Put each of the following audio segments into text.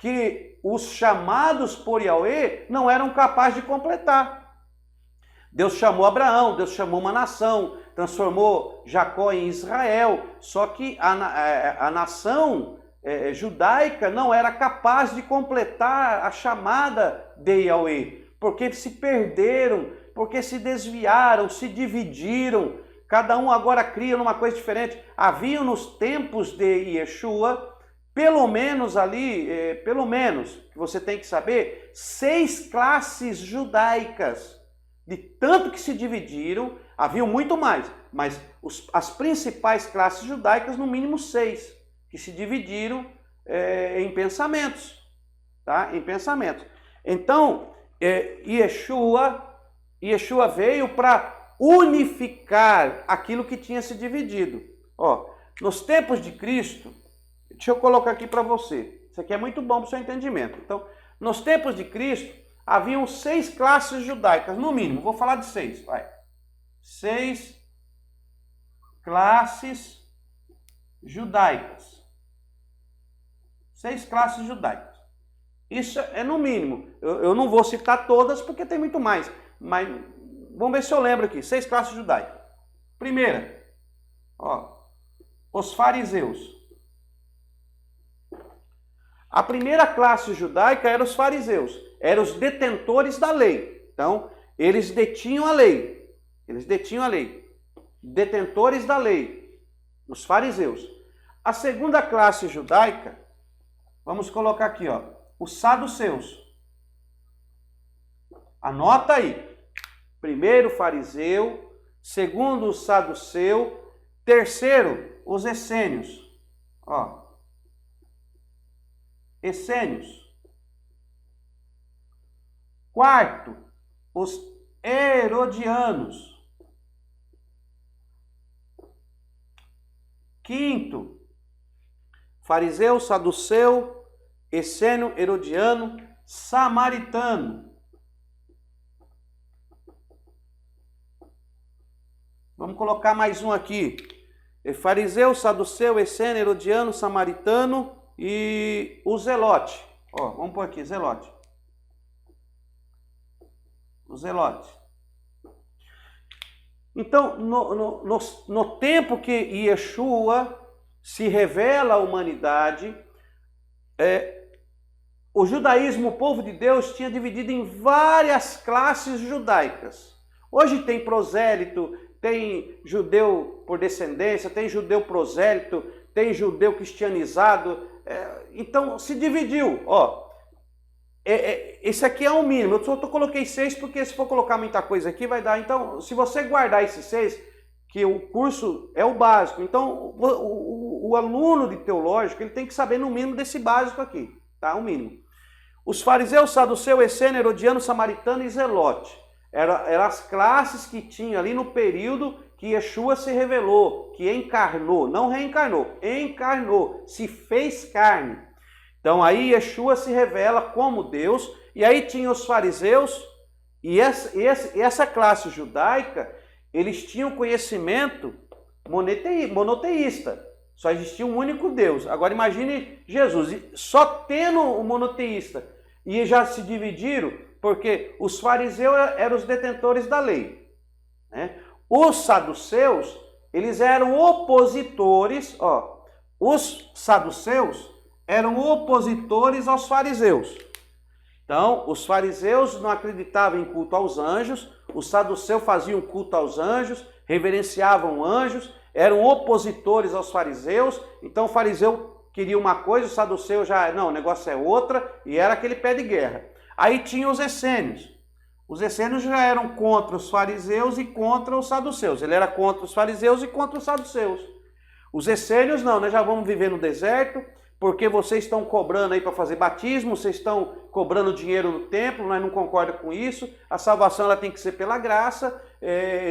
que os chamados por Yahweh não eram capazes de completar. Deus chamou Abraão, Deus chamou uma nação, transformou Jacó em Israel, só que a nação judaica não era capaz de completar a chamada de Yahweh, porque se perderam, porque se desviaram, se dividiram, cada um agora cria numa coisa diferente. Havia nos tempos de Yeshua, pelo menos ali, que você tem que saber, 6 classes judaicas. De tanto que se dividiram, havia muito mais, mas as principais classes judaicas, no mínimo 6, que se dividiram em pensamentos, tá? Em pensamentos. Então, Yeshua veio para unificar aquilo que tinha se dividido. Ó, nos tempos de Cristo, deixa eu colocar aqui para você, isso aqui é muito bom para o seu entendimento. Então, nos tempos de Cristo, haviam 6 classes judaicas, no mínimo. Vou falar de 6, vai. 6 classes judaicas. 6 classes judaicas. Isso é no mínimo. Eu não vou citar todas porque tem muito mais. Mas vamos ver se eu lembro aqui. 6 classes judaicas. Primeira, ó, os fariseus. A primeira classe judaica era os fariseus. Eram os detentores da lei. Então, eles detinham a lei. Eles detinham a lei. Detentores da lei. Os fariseus. A segunda classe judaica, vamos colocar aqui, ó, os saduceus. Anota aí. Primeiro, fariseu. Segundo, o saduceu. Terceiro, os essênios. Ó. Essênios. Quarto, os herodianos. Quinto, fariseu, saduceu, essênio, herodiano, samaritano. Vamos colocar mais um aqui. Fariseu, saduceu, essênio, herodiano, samaritano e o zelote. Ó, vamos pôr aqui, zelote. O zelote. Então, no tempo que Yeshua se revela à humanidade, o judaísmo, o povo de Deus, tinha dividido em várias classes judaicas. Hoje tem prosélito, tem judeu por descendência, tem judeu prosélito, tem judeu cristianizado. Então, se dividiu. Ó, esse aqui é o mínimo. Eu só coloquei 6 porque se for colocar muita coisa aqui vai dar. Então, se você guardar esses 6, que o curso é o básico. Então, o aluno de teológico ele tem que saber no mínimo desse básico aqui, tá? O mínimo. Os fariseus, saduceu, essênio, herodiano, samaritano e zelote. Eram as classes que tinha ali no período que Yeshua se revelou, que encarnou, não reencarnou, encarnou, se fez carne. Então aí Yeshua se revela como Deus, e aí tinha os fariseus, e essa classe judaica, eles tinham conhecimento monoteísta, só existia um único Deus. Agora imagine Jesus, só tendo o monoteísta, e já se dividiram, porque os fariseus eram os detentores da lei, né? Os saduceus, eles eram opositores, ó, os saduceus eram opositores aos fariseus. Então, os fariseus não acreditavam em culto aos anjos, os saduceus faziam culto aos anjos, reverenciavam anjos, eram opositores aos fariseus. Então, o fariseu queria uma coisa, o saduceu já, não, o negócio é outra, e era aquele pé de guerra. Aí tinha os essênios. Os essênios já eram contra os fariseus e contra os saduceus. Ele era contra os fariseus e contra os saduceus. Os essênios não, nós já vamos viver no deserto, porque vocês estão cobrando aí para fazer batismo, vocês estão cobrando dinheiro no templo, nós não concordamos com isso, a salvação ela tem que ser pela graça,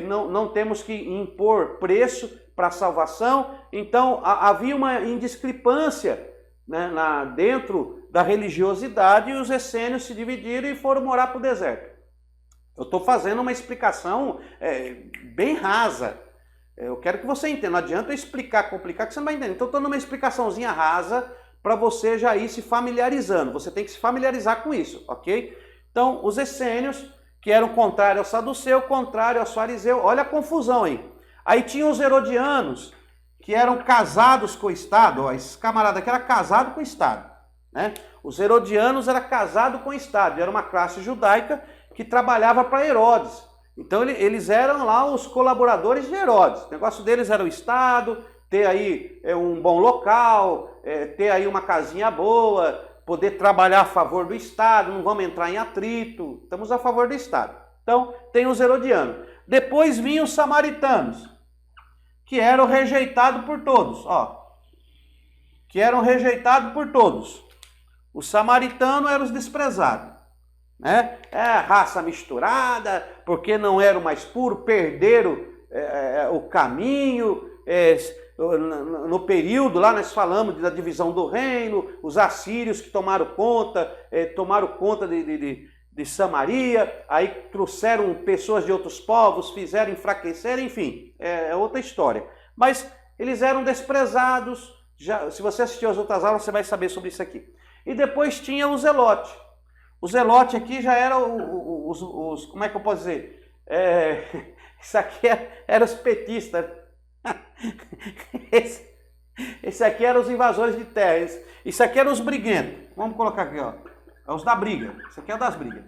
não temos que impor preço para a salvação. Então havia uma indiscrepância, né, dentro da religiosidade, e os essênios se dividiram e foram morar para o deserto. Eu estou fazendo uma explicação bem rasa. Eu quero que você entenda. Não adianta eu explicar, complicar, que você não vai entender. Então, eu estou dando uma explicaçãozinha rasa para você já ir se familiarizando. Você tem que se familiarizar com isso, ok? Então, os essênios, que eram contrários ao saduceu, contrário aos fariseus, olha a confusão aí. Aí tinha os herodianos, que eram casados com o Estado, ó, esses camaradas aqui eram casados com o Estado, né? Os herodianos eram casados com o Estado, era uma classe judaica que trabalhava para Herodes. Então eles eram lá os colaboradores de Herodes. O negócio deles era o Estado, ter aí um bom local, ter aí uma casinha boa, poder trabalhar a favor do Estado, não vamos entrar em atrito, estamos a favor do Estado. Então tem os herodianos. Depois vinham os samaritanos, que eram rejeitados por todos, ó. Que eram rejeitados por todos. Os samaritanos eram os desprezados, né? Raça misturada, porque não eram mais puros, perderam o caminho. No período lá nós falamos da divisão do reino, os assírios que tomaram conta de Samaria, aí trouxeram pessoas de outros povos, fizeram enfraquecer, enfim, é outra história. Mas eles eram desprezados. Já, se você assistiu às outras aulas, você vai saber sobre isso aqui. E depois tinha o Zelote. O Zelote aqui já era os como é que eu posso dizer? Isso aqui era os petistas. Esse aqui eram os invasores de terra. Isso aqui eram os briguentos. Vamos colocar aqui, ó. É os da briga. Isso aqui é o das brigas,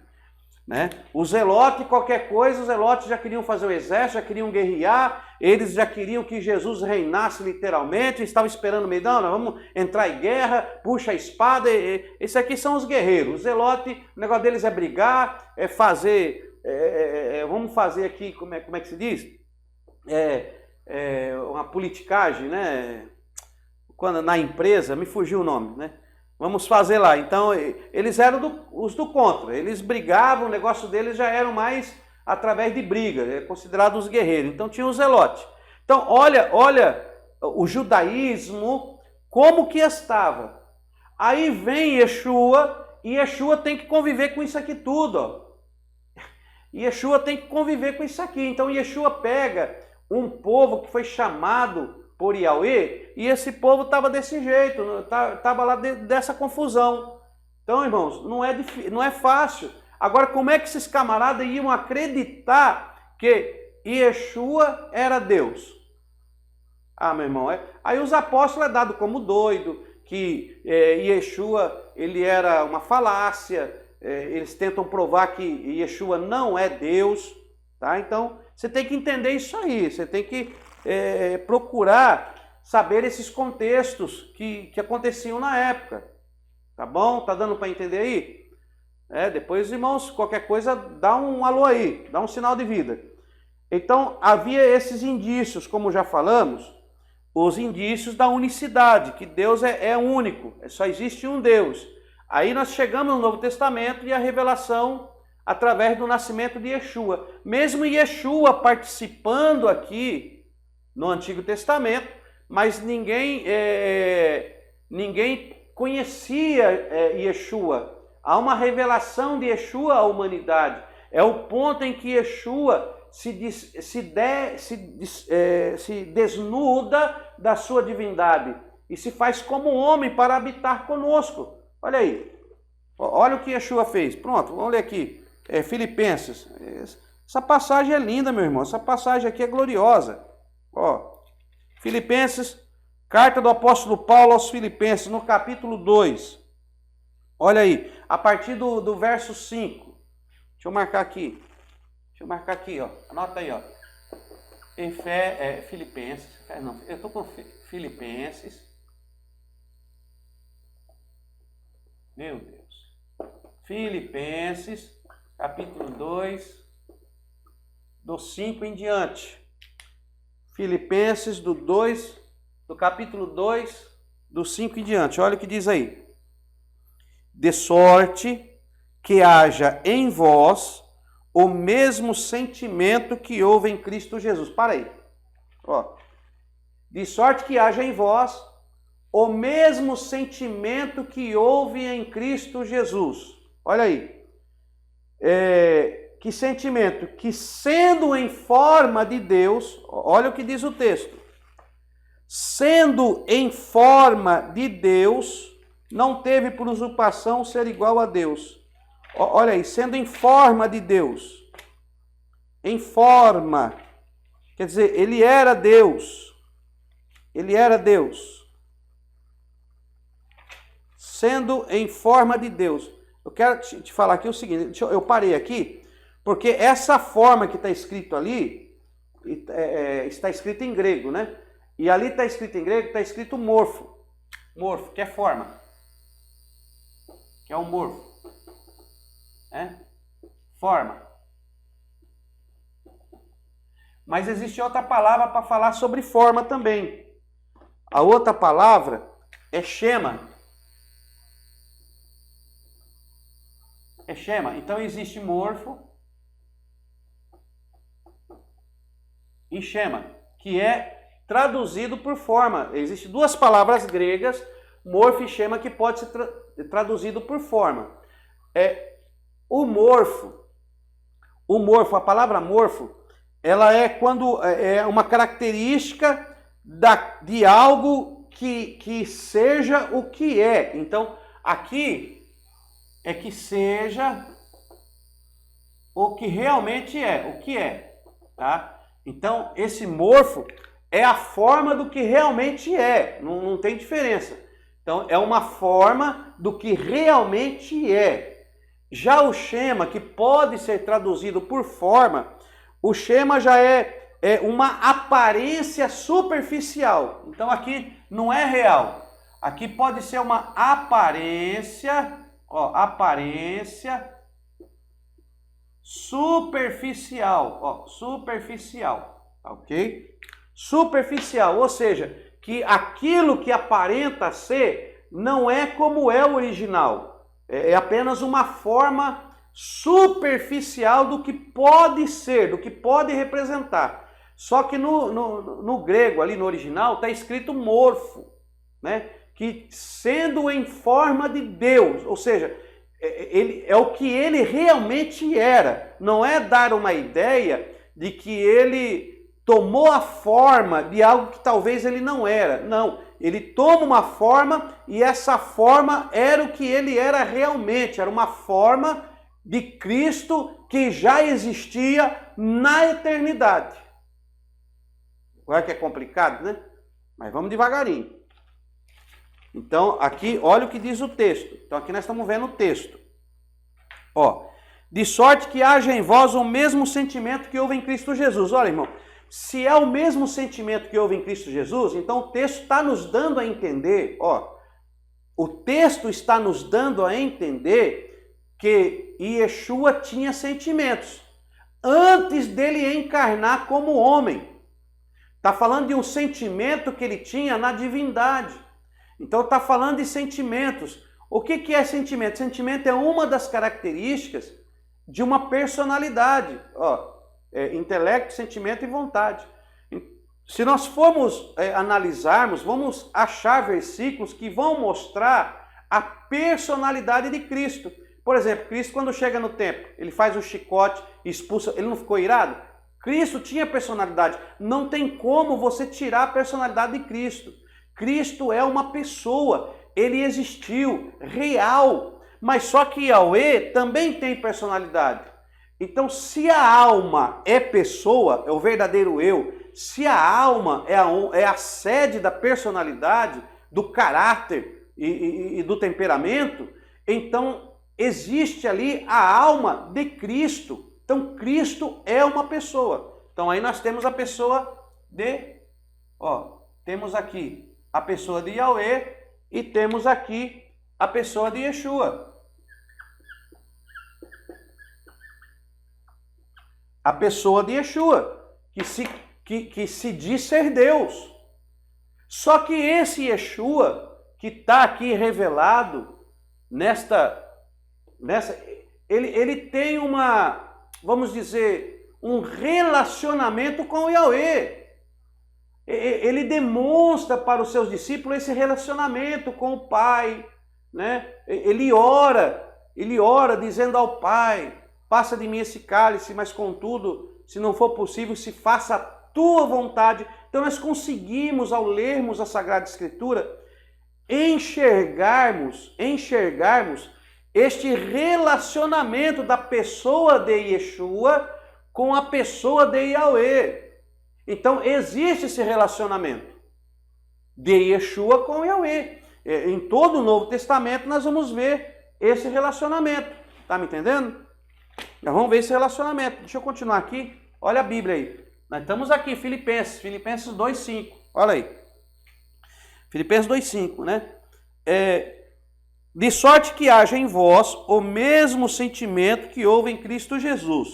né? O Zelote, qualquer coisa, os Zelotes já queriam fazer o exército, já queriam guerrear, eles já queriam que Jesus reinasse literalmente, estavam esperando meio, não, nós vamos entrar em guerra, puxa a espada. Esses aqui são os guerreiros. O Zelote, o negócio deles é brigar, é fazer, vamos fazer aqui, como é que se diz? Uma politicagem, né? Quando na empresa, me fugiu o nome, né? Vamos fazer lá. Então, eles eram os do contra. Eles brigavam, o negócio deles já era mais através de briga, considerados os guerreiros. Então, tinha o Zelote. Então, olha o judaísmo, como que estava. Aí vem Yeshua, e Yeshua tem que conviver com isso aqui tudo, ó. Yeshua tem que conviver com isso aqui. Então, Yeshua pega um povo que foi chamado por Yahweh, e esse povo estava desse jeito, estava lá dessa confusão. Então, irmãos, não é fácil. Agora, como é que esses camaradas iam acreditar que Yeshua era Deus? Ah, meu irmão, aí os apóstolos é dado como doido, que Yeshua ele era uma falácia, eles tentam provar que Yeshua não é Deus, tá? Então, você tem que entender isso aí, você tem que procurar saber esses contextos que aconteciam na época, tá bom? Tá dando para entender aí? Depois, irmãos, qualquer coisa, dá um alô aí, dá um sinal de vida. Então, havia esses indícios, como já falamos, os indícios da unicidade, que Deus é único, só existe um Deus. Aí nós chegamos no Novo Testamento e a revelação através do nascimento de Yeshua. Mesmo Yeshua participando aqui no Antigo Testamento, mas ninguém conhecia Yeshua. Há uma revelação de Yeshua à humanidade. É o ponto em que Yeshua se desnuda da sua divindade e se faz como homem para habitar conosco. Olha aí. Olha o que Yeshua fez. Pronto, vamos ler aqui. Filipenses. Essa passagem é linda, meu irmão. Essa passagem aqui é gloriosa. Ó, Filipenses, carta do apóstolo Paulo aos Filipenses, no capítulo 2. Olha aí, a partir do verso 5. Deixa eu marcar aqui, ó. Anota aí, ó. Filipenses. Não, eu estou com Filipenses. Meu Deus. Filipenses, capítulo 2, do 5 em diante. Filipenses do capítulo 2, do 5 em diante. Olha o que diz aí. De sorte que haja em vós o mesmo sentimento que houve em Cristo Jesus. Para aí. Ó. De sorte que haja em vós o mesmo sentimento que houve em Cristo Jesus. Olha aí. Que sentimento? Que sendo em forma de Deus, olha o que diz o texto. Sendo em forma de Deus, não teve por usurpação ser igual a Deus. Olha aí, sendo em forma de Deus. Em forma. Quer dizer, ele era Deus. Ele era Deus. Sendo em forma de Deus. Eu quero te falar aqui o seguinte, eu parei aqui, porque essa forma que está escrito ali, está escrito em grego, né? E ali está escrito em grego, está escrito morfo. Morfo, que é forma. Que é o morfo. Forma. Mas existe outra palavra para falar sobre forma também. A outra palavra é schema. É schema. Então existe morfo e schema, que é traduzido por forma. Existem duas palavras gregas, morfo e schema, que pode ser traduzido por forma. O morfo, a palavra morfo, ela é quando é uma característica de algo que seja o que é. Então, aqui é que seja o que realmente é, o que é, tá? Então, esse morfo é a forma do que realmente é, não tem diferença. Então, é uma forma do que realmente é. Já o schema, que pode ser traduzido por forma, o schema já é uma aparência superficial. Então, aqui não é real. Aqui pode ser uma aparência, aparência superficial, superficial, ok? Superficial, ou seja, que aquilo que aparenta ser não é como é o original, é apenas uma forma superficial do que pode ser, do que pode representar. Só que no grego, ali no original, está escrito morfo, né? Que sendo em forma de Deus, ou seja, ele é o que ele realmente era. Não é dar uma ideia de que ele tomou a forma de algo que talvez ele não era. Não, ele toma uma forma e essa forma era o que ele era realmente. Era uma forma de Cristo que já existia na eternidade. Olha que é complicado, né? Mas vamos devagarinho. Então, aqui, olha o que diz o texto. Então, aqui nós estamos vendo o texto. De sorte que haja em vós o mesmo sentimento que houve em Cristo Jesus. Olha, irmão, se é o mesmo sentimento que houve em Cristo Jesus, então o texto está nos dando a entender, o texto está nos dando a entender que Yeshua tinha sentimentos antes dele encarnar como homem. Está falando de um sentimento que ele tinha na divindade. Então está falando de sentimentos. O que é sentimento? Sentimento é uma das características de uma personalidade. Intelecto, sentimento e vontade. Se nós formos analisarmos, vamos achar versículos que vão mostrar a personalidade de Cristo. Por exemplo, Cristo quando chega no templo, ele faz o chicote e expulsa, ele não ficou irado? Cristo tinha personalidade. Não tem como você tirar a personalidade de Cristo. Cristo é uma pessoa, ele existiu, real, mas só que Yahweh também tem personalidade. Então, se a alma é pessoa, é o verdadeiro eu, se a alma é a sede da personalidade, do caráter e do temperamento, então existe ali a alma de Cristo. Então, Cristo é uma pessoa. Então, aí nós temos a pessoa temos aqui a pessoa de Yahweh e temos aqui a pessoa de Yeshua. A pessoa de Yeshua, que se diz ser Deus. Só que esse Yeshua, que está aqui revelado ele tem vamos dizer, um relacionamento com o Yahweh. Ele demonstra para os seus discípulos esse relacionamento com o Pai, né? Ele ora dizendo ao Pai, passa de mim esse cálice, mas contudo, se não for possível, se faça a tua vontade. Então nós conseguimos, ao lermos a Sagrada Escritura, enxergarmos este relacionamento da pessoa de Yeshua com a pessoa de Yahweh. Então, existe esse relacionamento de Yeshua com Yahweh. Em todo o Novo Testamento nós vamos ver esse relacionamento. Tá me entendendo? Nós vamos ver esse relacionamento. Deixa eu continuar aqui. Olha a Bíblia aí. Nós estamos aqui, Filipenses 2,5. Olha aí. Filipenses 2,5, né? De sorte que haja em vós o mesmo sentimento que houve em Cristo Jesus,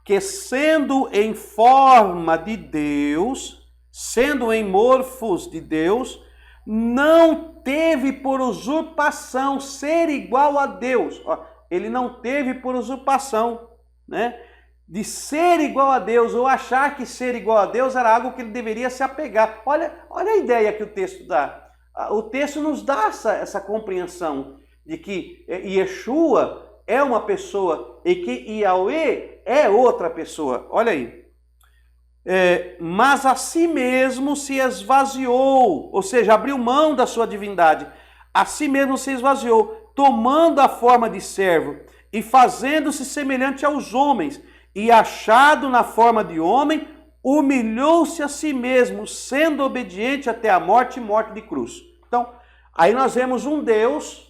que sendo em forma de Deus, sendo em morfos de Deus, não teve por usurpação ser igual a Deus. Ele não teve por usurpação, né? De ser igual a Deus, ou achar que ser igual a Deus era algo que ele deveria se apegar. Olha a ideia que o texto dá. O texto nos dá essa compreensão de que Yeshua é uma pessoa e que Yahweh é outra pessoa. Olha aí. Mas a si mesmo se esvaziou, ou seja, abriu mão da sua divindade. A si mesmo se esvaziou, tomando a forma de servo e fazendo-se semelhante aos homens, e achado na forma de homem, humilhou-se a si mesmo, sendo obediente até a morte e morte de cruz. Então, aí nós vemos um Deus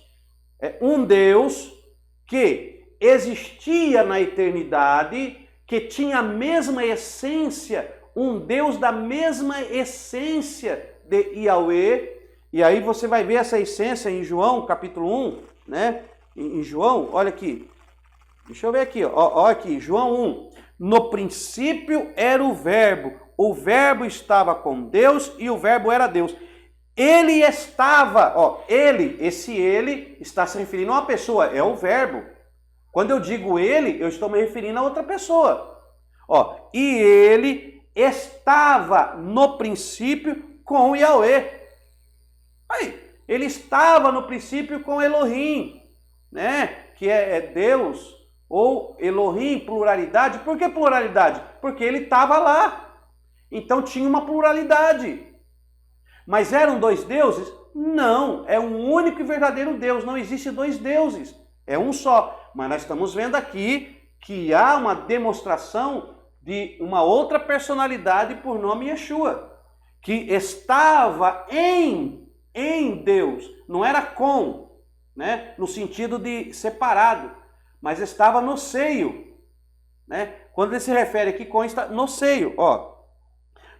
que existia na eternidade, que tinha a mesma essência, um Deus da mesma essência de Yahweh. E aí você vai ver essa essência em João, capítulo 1, né? Em João, olha aqui. Deixa eu ver aqui, ó aqui, João 1. No princípio era o Verbo estava com Deus e o Verbo era Deus. Ele estava, esse ele está se referindo a uma pessoa, é o Verbo. Quando eu digo ele, eu estou me referindo a outra pessoa. E ele estava no princípio com Yahweh. Aí, ele estava no princípio com Elohim, né? Que é Deus, ou Elohim, pluralidade. Por que pluralidade? Porque ele estava lá. Então tinha uma pluralidade. Mas eram dois deuses? Não, é um único e verdadeiro Deus. Não existe dois deuses, é um só. Mas nós estamos vendo aqui que há uma demonstração de uma outra personalidade por nome Yeshua, que estava em Deus, não era com, né, no sentido de separado, mas estava no seio, né? Quando ele se refere aqui com, está no seio,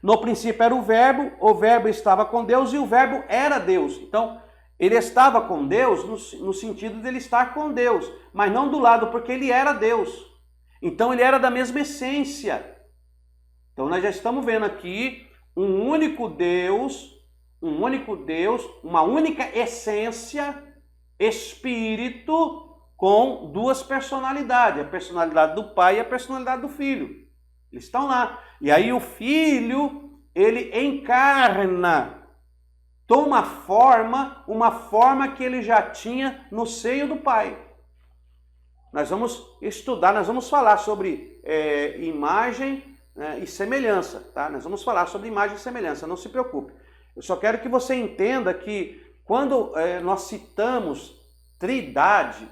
No princípio era o Verbo estava com Deus e o Verbo era Deus. Então, ele estava com Deus no sentido de ele estar com Deus, mas não do lado, porque ele era Deus. Então, ele era da mesma essência. Então, nós já estamos vendo aqui um único Deus, uma única essência, Espírito, com duas personalidades, a personalidade do Pai e a personalidade do Filho. Eles estão lá. E aí o Filho, ele encarna, toma forma, uma forma que ele já tinha no seio do Pai. Nós vamos estudar, nós vamos falar sobre imagem e semelhança, tá? Nós vamos falar sobre imagem e semelhança, não se preocupe. Eu só quero que você entenda que quando nós citamos trindade,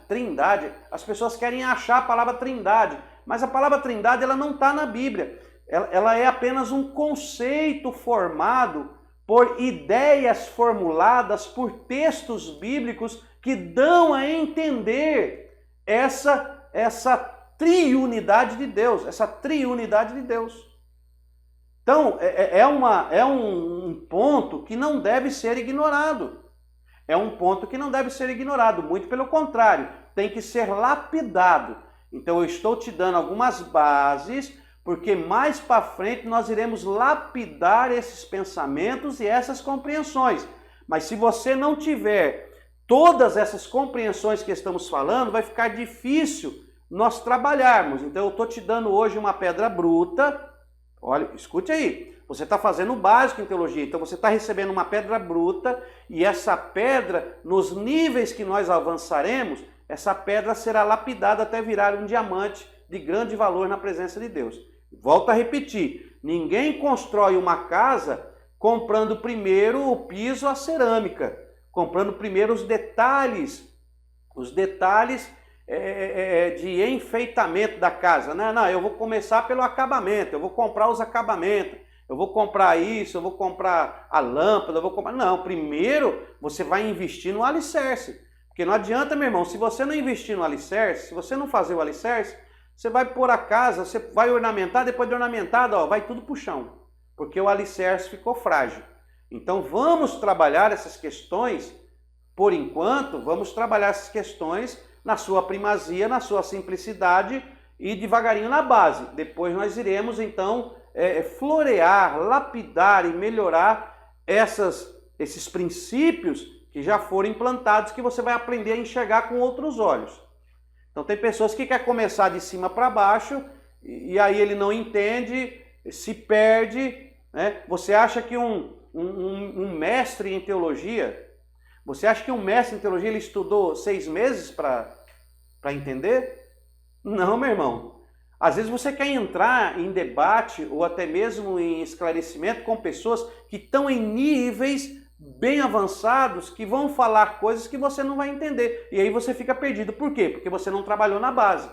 as pessoas querem achar a palavra trindade, mas a palavra trindade ela não está na Bíblia. Ela é apenas um conceito formado por ideias formuladas por textos bíblicos que dão a entender essa triunidade de Deus, Então, é um ponto que não deve ser ignorado. Muito pelo contrário, tem que ser lapidado. Então, eu estou te dando algumas bases, porque mais para frente nós iremos lapidar esses pensamentos e essas compreensões. Mas se você não tiver todas essas compreensões que estamos falando, vai ficar difícil nós trabalharmos. Então, eu estou te dando hoje uma pedra bruta. Olha, escute aí. Você está fazendo o básico em teologia, então você está recebendo uma pedra bruta e essa pedra, nos níveis que nós avançaremos, essa pedra será lapidada até virar um diamante de grande valor na presença de Deus. Volto a repetir, ninguém constrói uma casa comprando primeiro o piso, a cerâmica. comprando primeiro os detalhes de enfeitamento da casa. Não, eu vou começar pelo acabamento, eu vou comprar os acabamentos, eu vou comprar isso, eu vou comprar a lâmpada, eu vou comprar... Não, primeiro você vai investir no alicerce. Porque não adianta, meu irmão, se você não investir no alicerce, se você não fazer o alicerce, você vai pôr a casa, você vai ornamentar, depois de ornamentado, ó, vai tudo pro chão. Porque o alicerce ficou frágil. Então vamos trabalhar essas questões, por enquanto, vamos trabalhar essas questões na sua primazia, na sua simplicidade e devagarinho na base. Depois nós iremos então florear, lapidar e melhorar esses princípios que já foram implantados, que você vai aprender a enxergar com outros olhos. Então tem pessoas que querem começar de cima para baixo e aí ele não entende, se perde, né? Você acha que um mestre em teologia, ele estudou 6 meses para entender? Não, meu irmão. Às vezes você quer entrar em debate ou até mesmo em esclarecimento com pessoas que estão em níveis bem avançados, que vão falar coisas que você não vai entender. E aí você fica perdido. Por quê? Porque você não trabalhou na base.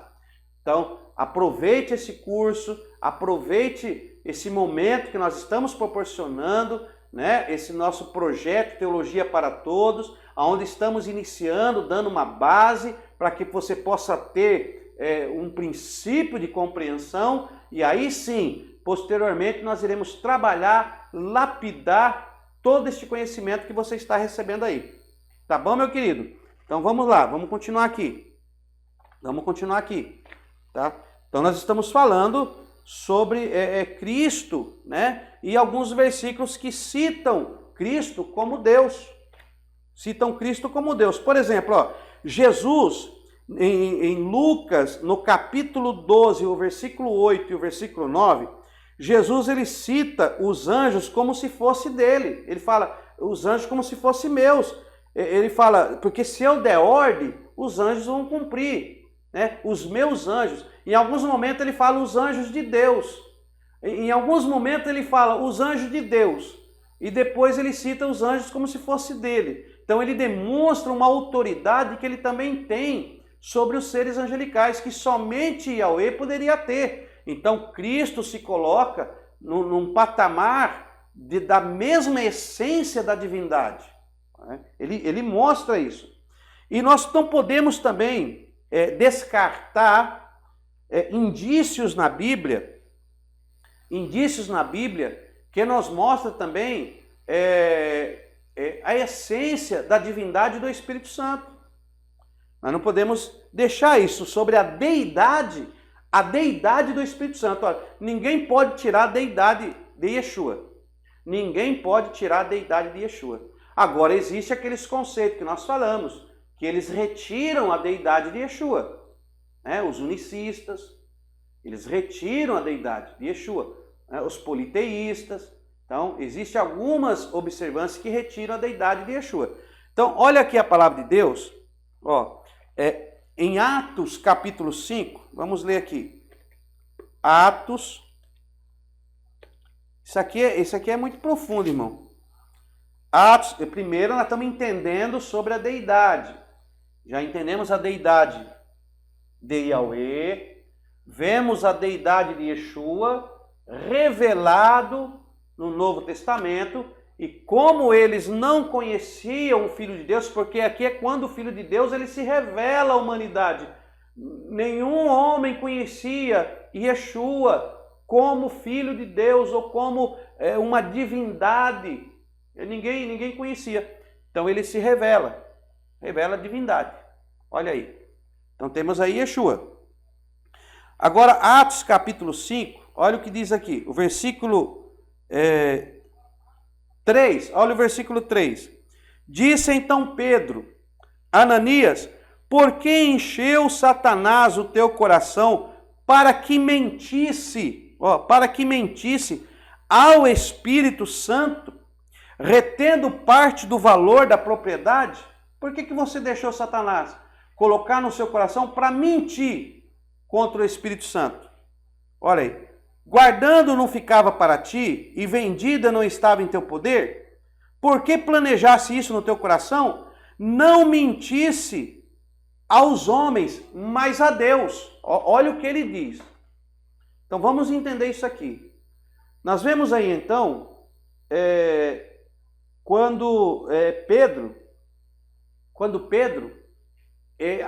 Então, aproveite esse curso, aproveite esse momento que nós estamos proporcionando, né? Esse nosso projeto Teologia para Todos, onde estamos iniciando, dando uma base para que você possa ter um princípio de compreensão, e aí sim, posteriormente nós iremos trabalhar, lapidar todo este conhecimento que você está recebendo aí. Tá bom, meu querido? Então vamos lá, vamos continuar aqui. Tá? Então nós estamos falando sobre Cristo, né? E alguns versículos que citam Cristo como Deus. Por exemplo, ó, Jesus, em Lucas, no capítulo 12, o versículo 8 e o versículo 9, Jesus ele cita os anjos como se fosse dele. Ele fala, os anjos como se fossem meus. Ele fala, porque se eu der ordem, os anjos vão cumprir, né? Os meus anjos. Em alguns momentos ele fala os anjos de Deus. Em alguns momentos ele fala os anjos de Deus. E depois ele cita os anjos como se fosse dele. Então ele demonstra uma autoridade que ele também tem sobre os seres angelicais, que somente Yahweh poderia ter. Então Cristo se coloca num patamar da mesma essência da divindade. Ele mostra isso. E nós não podemos também descartar indícios na Bíblia que nos mostra também a essência da divindade do Espírito Santo. Nós não podemos deixar isso sobre a deidade do Espírito Santo. Olha, ninguém pode tirar a deidade de Yeshua. Agora, existe aqueles conceitos que nós falamos, que eles retiram a deidade de Yeshua. Né? Os unicistas, eles retiram a deidade de Yeshua. Né? Os politeístas. Então, existem algumas observâncias que retiram a deidade de Yeshua. Então, olha aqui a palavra de Deus. Ó, em Atos capítulo 5, vamos ler aqui. Atos. Isso aqui é muito profundo, irmão. Atos, primeiro nós estamos entendendo sobre a deidade. Já entendemos a deidade de Yahweh, vemos a deidade de Yeshua revelado no Novo Testamento, e como eles não conheciam o Filho de Deus, porque aqui é quando o Filho de Deus ele se revela à humanidade. Nenhum homem conhecia Yeshua como Filho de Deus ou como uma divindade. Ninguém conhecia. Então ele se revela a divindade. Olha aí. Então temos aí Yeshua. Agora, Atos capítulo 5, olha o que diz aqui. O versículo 3, olha o versículo 3. Disse então Pedro, Ananias, por que encheu Satanás o teu coração para que mentisse ao Espírito Santo, retendo parte do valor da propriedade? Por que você deixou Satanás colocar no seu coração para mentir contra o Espírito Santo? Olha aí. Guardando não ficava para ti, e vendida não estava em teu poder? porque planejasse isso no teu coração, não mentisse aos homens, mas a Deus. Olha o que ele diz. Então vamos entender isso aqui. Nós vemos aí então, quando Pedro,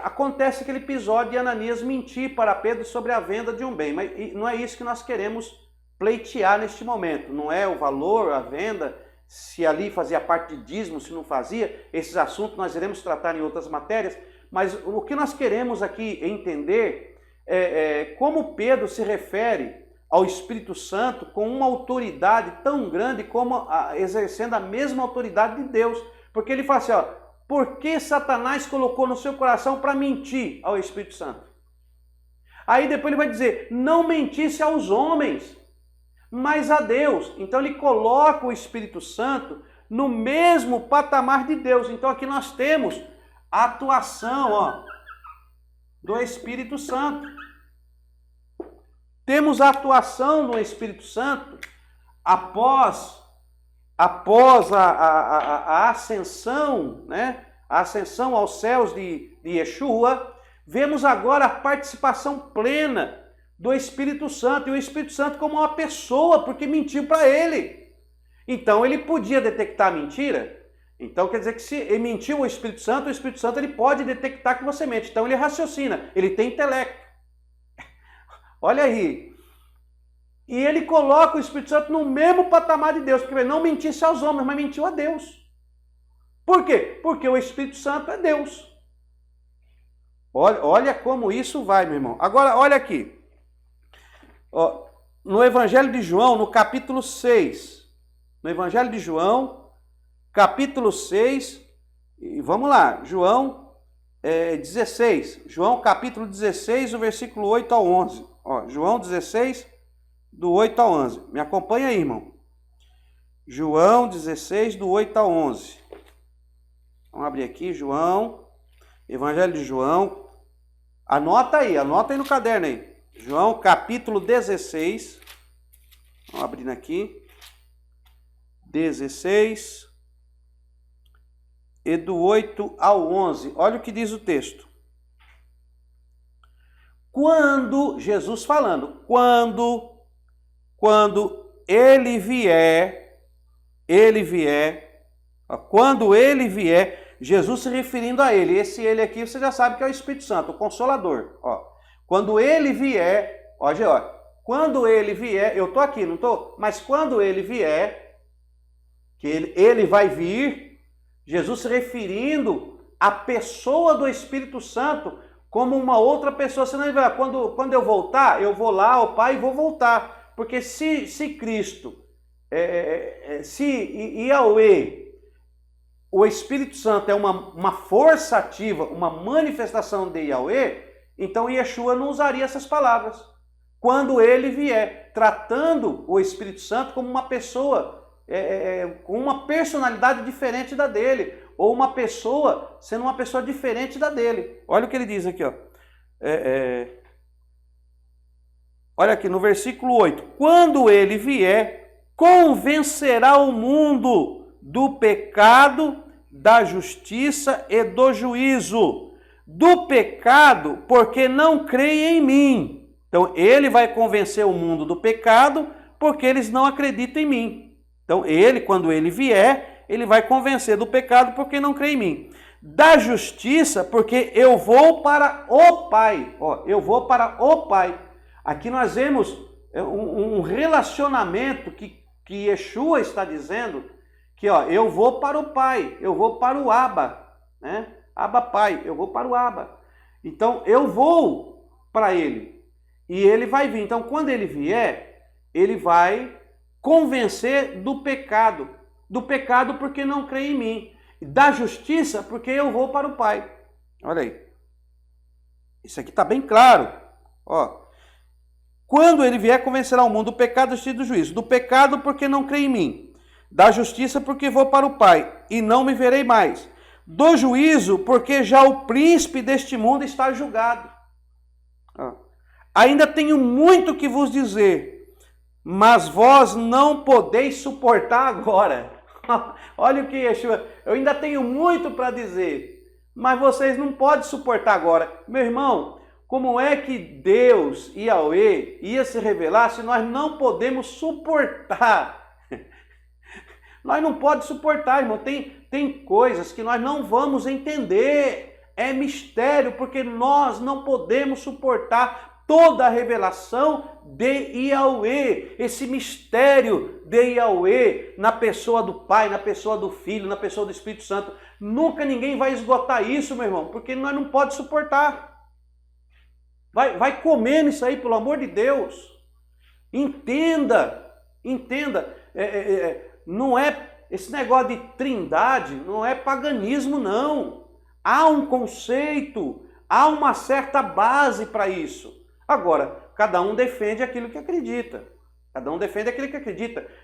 acontece aquele episódio de Ananias mentir para Pedro sobre a venda de um bem, mas não é isso que nós queremos pleitear neste momento, não é o valor, a venda, se ali fazia parte de dízimo, se não fazia, esses assuntos nós iremos tratar em outras matérias, mas o que nós queremos aqui entender é como Pedro se refere ao Espírito Santo com uma autoridade tão grande como exercendo a mesma autoridade de Deus, porque ele fala assim, ó, por que Satanás colocou no seu coração para mentir ao Espírito Santo? Aí depois ele vai dizer, não mentisse aos homens, mas a Deus. Então ele coloca o Espírito Santo no mesmo patamar de Deus. Então aqui nós temos a atuação do Espírito Santo. Temos a atuação do Espírito Santo após a ascensão, né? A ascensão aos céus de Yeshua, vemos agora a participação plena do Espírito Santo, e o Espírito Santo como uma pessoa, porque mentiu para ele. Então ele podia detectar a mentira. Então quer dizer que se ele mentiu ao Espírito Santo ele pode detectar que você mente. Então ele raciocina, ele tem intelecto. Olha aí. E ele coloca o Espírito Santo no mesmo patamar de Deus, porque ele não mentisse aos homens, mas mentiu a Deus. Por quê? Porque o Espírito Santo é Deus. Olha como isso vai, meu irmão. Agora, olha aqui. No Evangelho de João, no capítulo 6. No Evangelho de João, capítulo 6. E vamos lá, João 16. João capítulo 16, o versículo 8 ao 11. João 16, do 8 ao 11. Me acompanha aí, irmão. João 16, do 8 ao 11. Vamos abrir aqui, João, Evangelho de João. Anota aí no caderno aí. João, capítulo 16. Vamos abrindo aqui. 16. E do 8 ao 11. Olha o que diz o texto. Quando, Jesus falando, quando ele vier, quando ele vier, Jesus se referindo a ele. Esse ele aqui você já sabe que é o Espírito Santo, o Consolador. Quando ele vier, quando ele vier, eu estou aqui, não estou? Mas quando ele vier, que ele vai vir, Jesus se referindo à pessoa do Espírito Santo como uma outra pessoa. Senão ele vai, quando eu voltar, eu vou lá ao Pai e vou voltar. Porque se Cristo, se Yahweh, o Espírito Santo é uma força ativa, uma manifestação de Yahweh, então Yeshua não usaria essas palavras. Quando ele vier, tratando o Espírito Santo como uma pessoa, com uma personalidade diferente da dele, ou uma pessoa sendo uma pessoa diferente da dele. Olha o que ele diz aqui, olha aqui no versículo 8. Quando ele vier, convencerá o mundo do pecado, da justiça e do juízo. Do pecado, porque não creem em mim. Então, ele vai convencer o mundo do pecado, porque eles não acreditam em mim. Então, quando ele vier, ele vai convencer do pecado, porque não creem em mim. Da justiça, porque eu vou para o Pai. Eu vou para o Pai. Aqui nós vemos um relacionamento que Yeshua está dizendo que eu vou para o Pai, eu vou para o Abba, né? Abba Pai, eu vou para o Abba. Então eu vou para ele e ele vai vir. Então quando ele vier, ele vai convencer do pecado porque não crê em mim, da justiça porque eu vou para o Pai. Olha aí, isso aqui está bem claro. Quando ele vier, convencerá o mundo do pecado, do justiça e do juízo. Do pecado, porque não crê em mim. Da justiça, porque vou para o Pai, e não me verei mais. Do juízo, porque já o príncipe deste mundo está julgado. Ainda tenho muito que vos dizer, mas vós não podeis suportar agora. Olha o que Yeshua, eu ainda tenho muito para dizer, mas vocês não podem suportar agora. Meu irmão, como é que Deus, Yahweh, ia se revelar se nós não podemos suportar? Nós não podemos suportar, irmão. Tem coisas que nós não vamos entender. É mistério, porque nós não podemos suportar toda a revelação de Yahweh. Esse mistério de Yahweh na pessoa do Pai, na pessoa do Filho, na pessoa do Espírito Santo. Nunca ninguém vai esgotar isso, meu irmão, porque nós não podemos suportar. Vai comendo isso aí, pelo amor de Deus. Entenda. Não é esse negócio de trindade, não é paganismo, não. Há um conceito, há uma certa base para isso. Agora, cada um defende aquilo que acredita.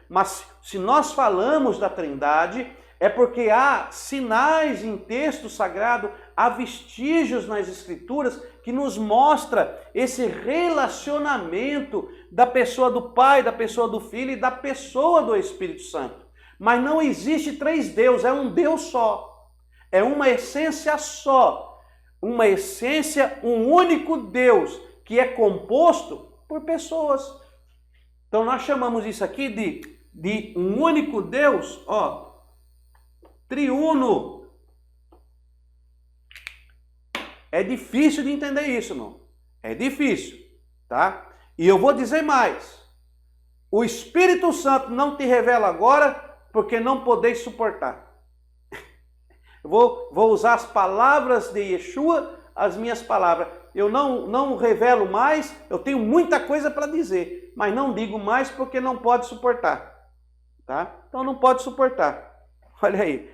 Mas se nós falamos da trindade, é porque há sinais em texto sagrado, há vestígios nas escrituras que nos mostra esse relacionamento da pessoa do Pai, da pessoa do Filho e da pessoa do Espírito Santo. Mas não existe três deuses, é um Deus só. É uma essência só. Uma essência, um único Deus que é composto por pessoas. Então nós chamamos isso aqui de um único Deus, triuno. É difícil de entender isso, irmão. É difícil, tá? E eu vou dizer mais. O Espírito Santo não te revela agora porque não podeis suportar. Eu vou usar as palavras de Yeshua, as minhas palavras. Eu não revelo mais, eu tenho muita coisa para dizer, mas não digo mais porque não pode suportar. Tá? Então não pode suportar. Olha aí.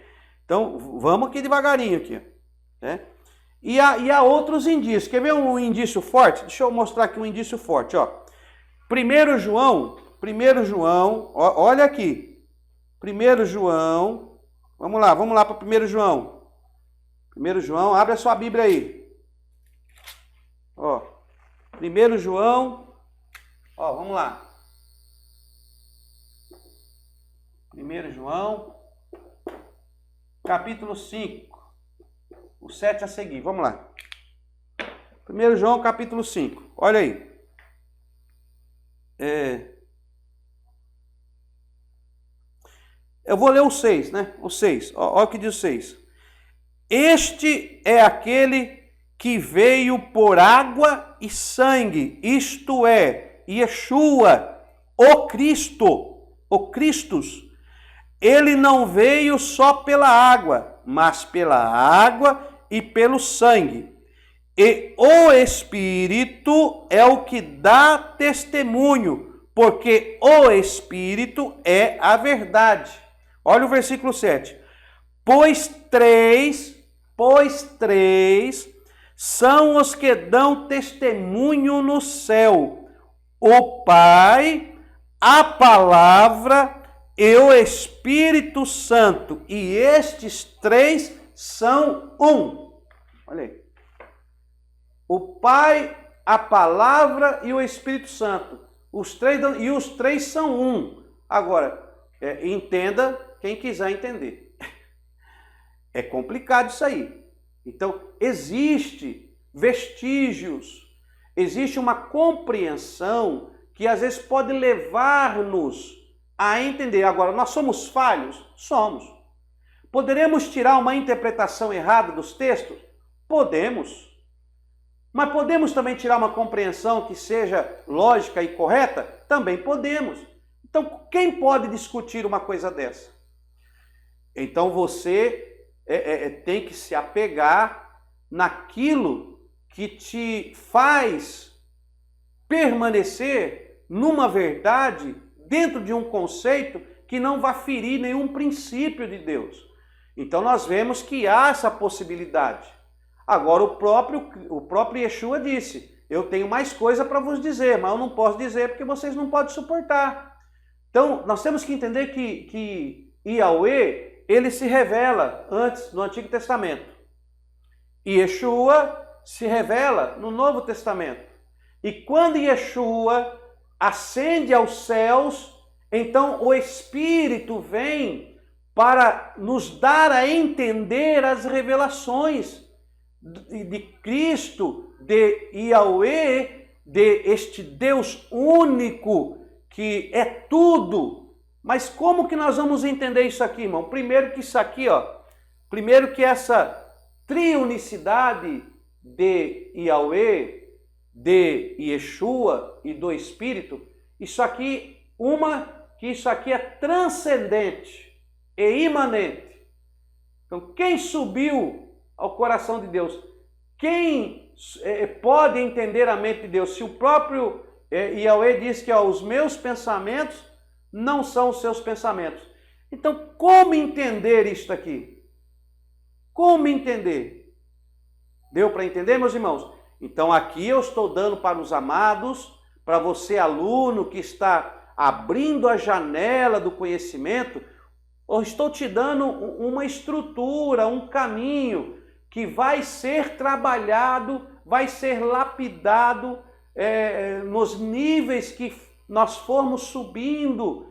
Então vamos aqui devagarinho aqui. Né? E há outros indícios. Quer ver um indício forte? Deixa eu mostrar aqui um indício forte. 1 João, olha aqui. 1 João, vamos lá para 1 João. 1 João, abre a sua Bíblia aí. 1 João, vamos lá. 1 João, capítulo 5, o 7 a seguir, vamos lá. 1 João, capítulo 5, olha aí. Eu vou ler o 6, né? O 6, olha o que diz o 6. Este é aquele que veio por água e sangue, isto é, Yeshua, o Cristo, o Christus. Ele não veio só pela água, mas pela água e pelo sangue. E o Espírito é o que dá testemunho, porque o Espírito é a verdade. Olha o versículo 7. Pois três são os que dão testemunho no céu: o Pai, a Palavra e o Espírito Santo. E estes três são um. Olha aí. O Pai, a Palavra e o Espírito Santo. Os três são um. Agora, entenda quem quiser entender. É complicado isso aí. Então, existe vestígios, existe uma compreensão que às vezes pode levar-nos a entender. Agora, nós somos falhos? Somos. Poderemos tirar uma interpretação errada dos textos? Podemos. Mas podemos também tirar uma compreensão que seja lógica e correta? Também podemos. Então, quem pode discutir uma coisa dessa? Então, você tem que se apegar naquilo que te faz permanecer numa verdade dentro de um conceito que não vai ferir nenhum princípio de Deus. Então nós vemos que há essa possibilidade. Agora o próprio Yeshua disse: eu tenho mais coisa para vos dizer, mas eu não posso dizer porque vocês não podem suportar. Então nós temos que entender que Yahweh, ele se revela antes no Antigo Testamento. E Yeshua se revela no Novo Testamento. E quando Yeshua ascende aos céus, então o Espírito vem para nos dar a entender as revelações de Cristo, de Yahweh, de este Deus único que é tudo. Mas como que nós vamos entender isso aqui, irmão? Primeiro que isso aqui, primeiro que essa triunicidade de Yahweh, de Yeshua e do Espírito, isso aqui é transcendente e imanente. Então, quem subiu ao coração de Deus? Quem pode entender a mente de Deus? Se o próprio Yahweh diz que os meus pensamentos não são os seus pensamentos. Então, como entender isto aqui? Como entender? Deu para entender, meus irmãos? Então, aqui eu estou dando para os amados, para você, aluno, que está abrindo a janela do conhecimento, eu estou te dando uma estrutura, um caminho que vai ser trabalhado, vai ser lapidado nos níveis que nós formos subindo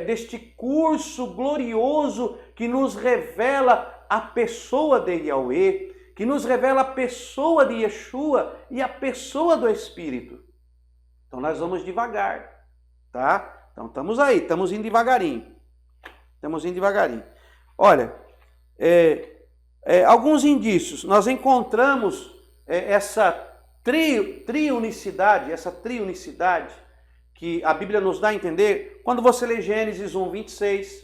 deste curso glorioso que nos revela a pessoa de Yahweh, que nos revela a pessoa de Yeshua e a pessoa do Espírito. Então nós vamos devagar, tá? Então estamos aí, estamos indo devagarinho. Estamos indo devagarinho. Olha, alguns indícios. Nós encontramos essa triunicidade que a Bíblia nos dá a entender quando você lê Gênesis 1, 26.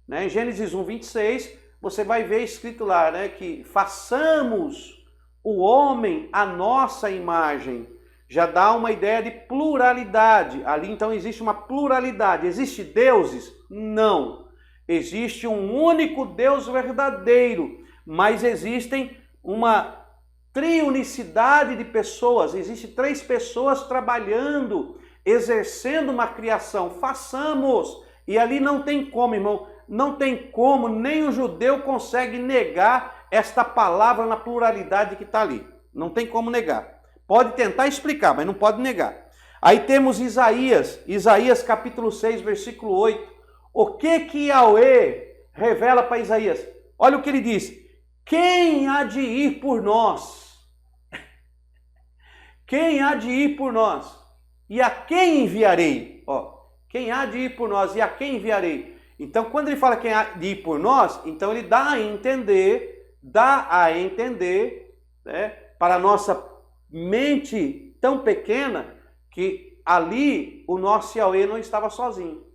Né? Em Gênesis 1, 26, você vai ver escrito lá, né, que façamos o homem à nossa imagem. Já dá uma ideia de pluralidade. Ali então existe uma pluralidade. Existem deuses? Não. Existe um único Deus verdadeiro, mas existem uma triunicidade de pessoas. Existem 3 pessoas trabalhando, exercendo uma criação. Façamos. E ali não tem como, irmão, não tem como, nem o judeu consegue negar esta palavra na pluralidade que está ali. Não tem como negar. Pode tentar explicar, mas não pode negar. Aí temos Isaías capítulo 6, versículo 8. O que Yahweh revela para Isaías? Olha o que ele diz. Quem há de ir por nós? Quem há de ir por nós? E a quem enviarei? Quem há de ir por nós e a quem enviarei? Então, quando ele fala quem há de ir por nós, então ele dá a entender, né, para a nossa mente tão pequena, que ali o nosso Yahweh não estava sozinho.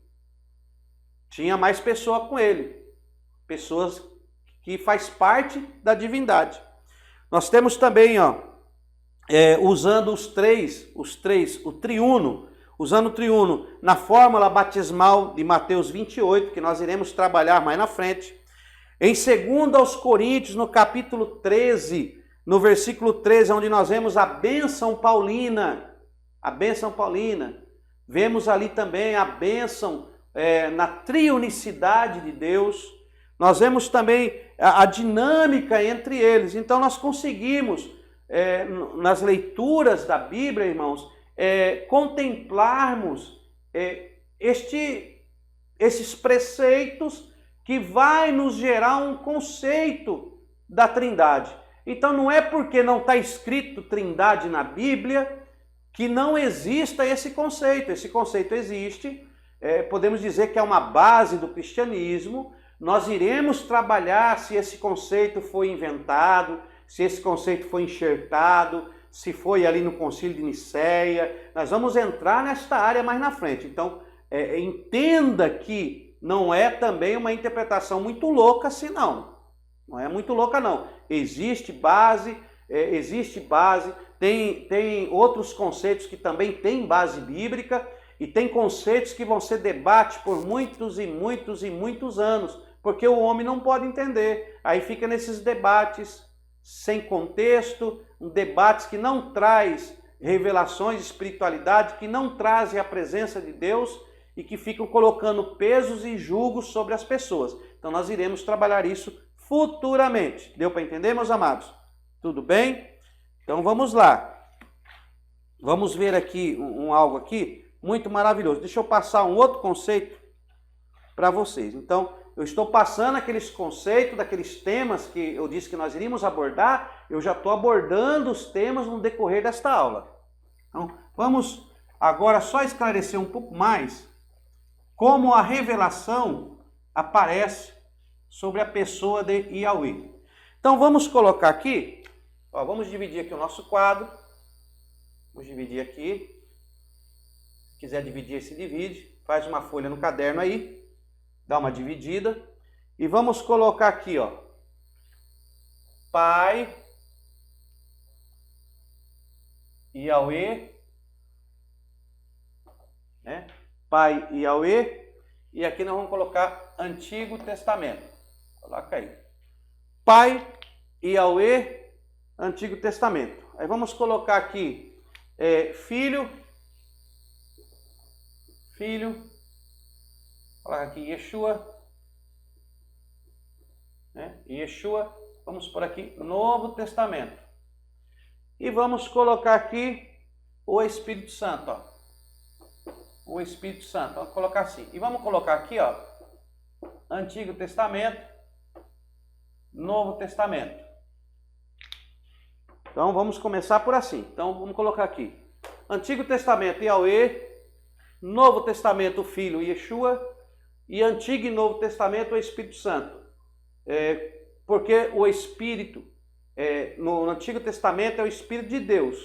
Tinha mais pessoa com ele. Pessoas que faz parte da divindade. Nós temos também, usando o triuno, usando o triuno na fórmula batismal de Mateus 28, que nós iremos trabalhar mais na frente. Em 2 Coríntios, no capítulo 13, no versículo 13, onde nós vemos a bênção paulina. A bênção paulina. Vemos ali também a bênção na triunicidade de Deus. Nós vemos também a dinâmica entre eles. Então nós conseguimos, nas leituras da Bíblia, irmãos, contemplarmos esses preceitos que vai nos gerar um conceito da Trindade. Então não é porque não está escrito Trindade na Bíblia que não exista esse conceito. Esse conceito existe. Podemos dizer que é uma base do cristianismo. Nós iremos trabalhar se esse conceito foi inventado, se esse conceito foi enxertado, se foi ali no Concílio de Nicéia. Nós vamos entrar nesta área mais na frente. Então, entenda que não é também uma interpretação muito louca assim, não. Não é muito louca, não. Existe base, tem outros conceitos que também têm base bíblica, e tem conceitos que vão ser debate por muitos e muitos e muitos anos, porque o homem não pode entender. Aí fica nesses debates sem contexto, debates que não traz revelações de espiritualidade, que não trazem a presença de Deus e que ficam colocando pesos e julgos sobre as pessoas. Então nós iremos trabalhar isso futuramente. Deu para entender, meus amados? Tudo bem? Então vamos lá. Vamos ver aqui algo aqui muito maravilhoso. Deixa eu passar um outro conceito para vocês. Então, eu estou passando aqueles conceitos, daqueles temas que eu disse que nós iríamos abordar, eu já estou abordando os temas no decorrer desta aula. Então, vamos agora só esclarecer um pouco mais como a revelação aparece sobre a pessoa de Yahweh. Então, vamos colocar aqui, ó, vamos dividir aqui o nosso quadro. Vamos dividir aqui. Se quiser dividir, se divide. Faz uma folha no caderno aí. Dá uma dividida. E vamos colocar aqui, ó. Pai, Yahweh, né? Pai Yahweh. E aqui nós vamos colocar Antigo Testamento. Coloca aí. Pai Yahweh, Antigo Testamento. Aí vamos colocar aqui filho, coloca aqui Yeshua, né? Yeshua, vamos por aqui Novo Testamento. E vamos colocar aqui o Espírito Santo, ó. O Espírito Santo, vamos colocar assim. E vamos colocar aqui, ó, Antigo Testamento, Novo Testamento. Então vamos começar por assim. Então vamos colocar aqui. Antigo Testamento, Yahweh. Novo Testamento, o Filho, Yeshua. E Antigo e Novo Testamento, o Espírito Santo. Porque o Espírito, no Antigo Testamento é o Espírito de Deus.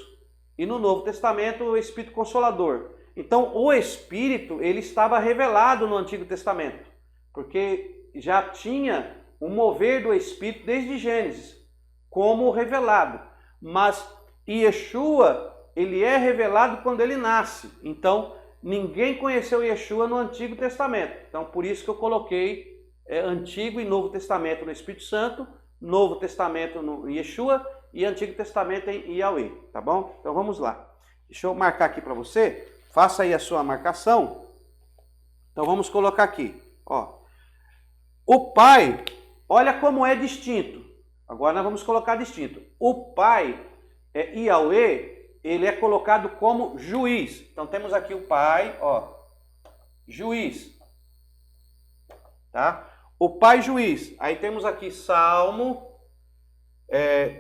E no Novo Testamento o Espírito Consolador. Então o Espírito, ele estava revelado no Antigo Testamento. Porque já tinha o mover do Espírito desde Gênesis, como revelado. Mas Yeshua, ele é revelado quando ele nasce. Então, ninguém conheceu Yeshua no Antigo Testamento. Então, por isso que eu coloquei Antigo e Novo Testamento no Espírito Santo, Novo Testamento no Yeshua e Antigo Testamento em Yahweh, tá bom? Então, vamos lá. Deixa eu marcar aqui para você. Faça aí a sua marcação. Então, vamos colocar aqui, ó. O Pai, olha como é distinto. Agora nós vamos colocar distinto. O Pai, Yahweh, ele é colocado como juiz. Então temos aqui o Pai, ó, juiz. Tá? O Pai juiz. Aí temos aqui Salmo,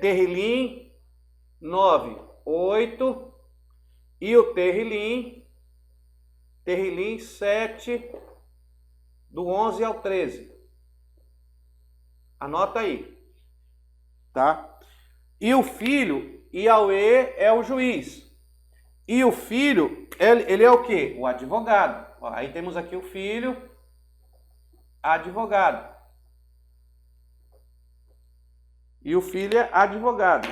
Terrilim 9, 8. E o Terrilim 7, do 11 ao 13. Anota aí. Tá? E o Filho, Yahweh, é o juiz. E o Filho, ele é o quê? O advogado. Ó, aí temos aqui o Filho, advogado. E o Filho é advogado.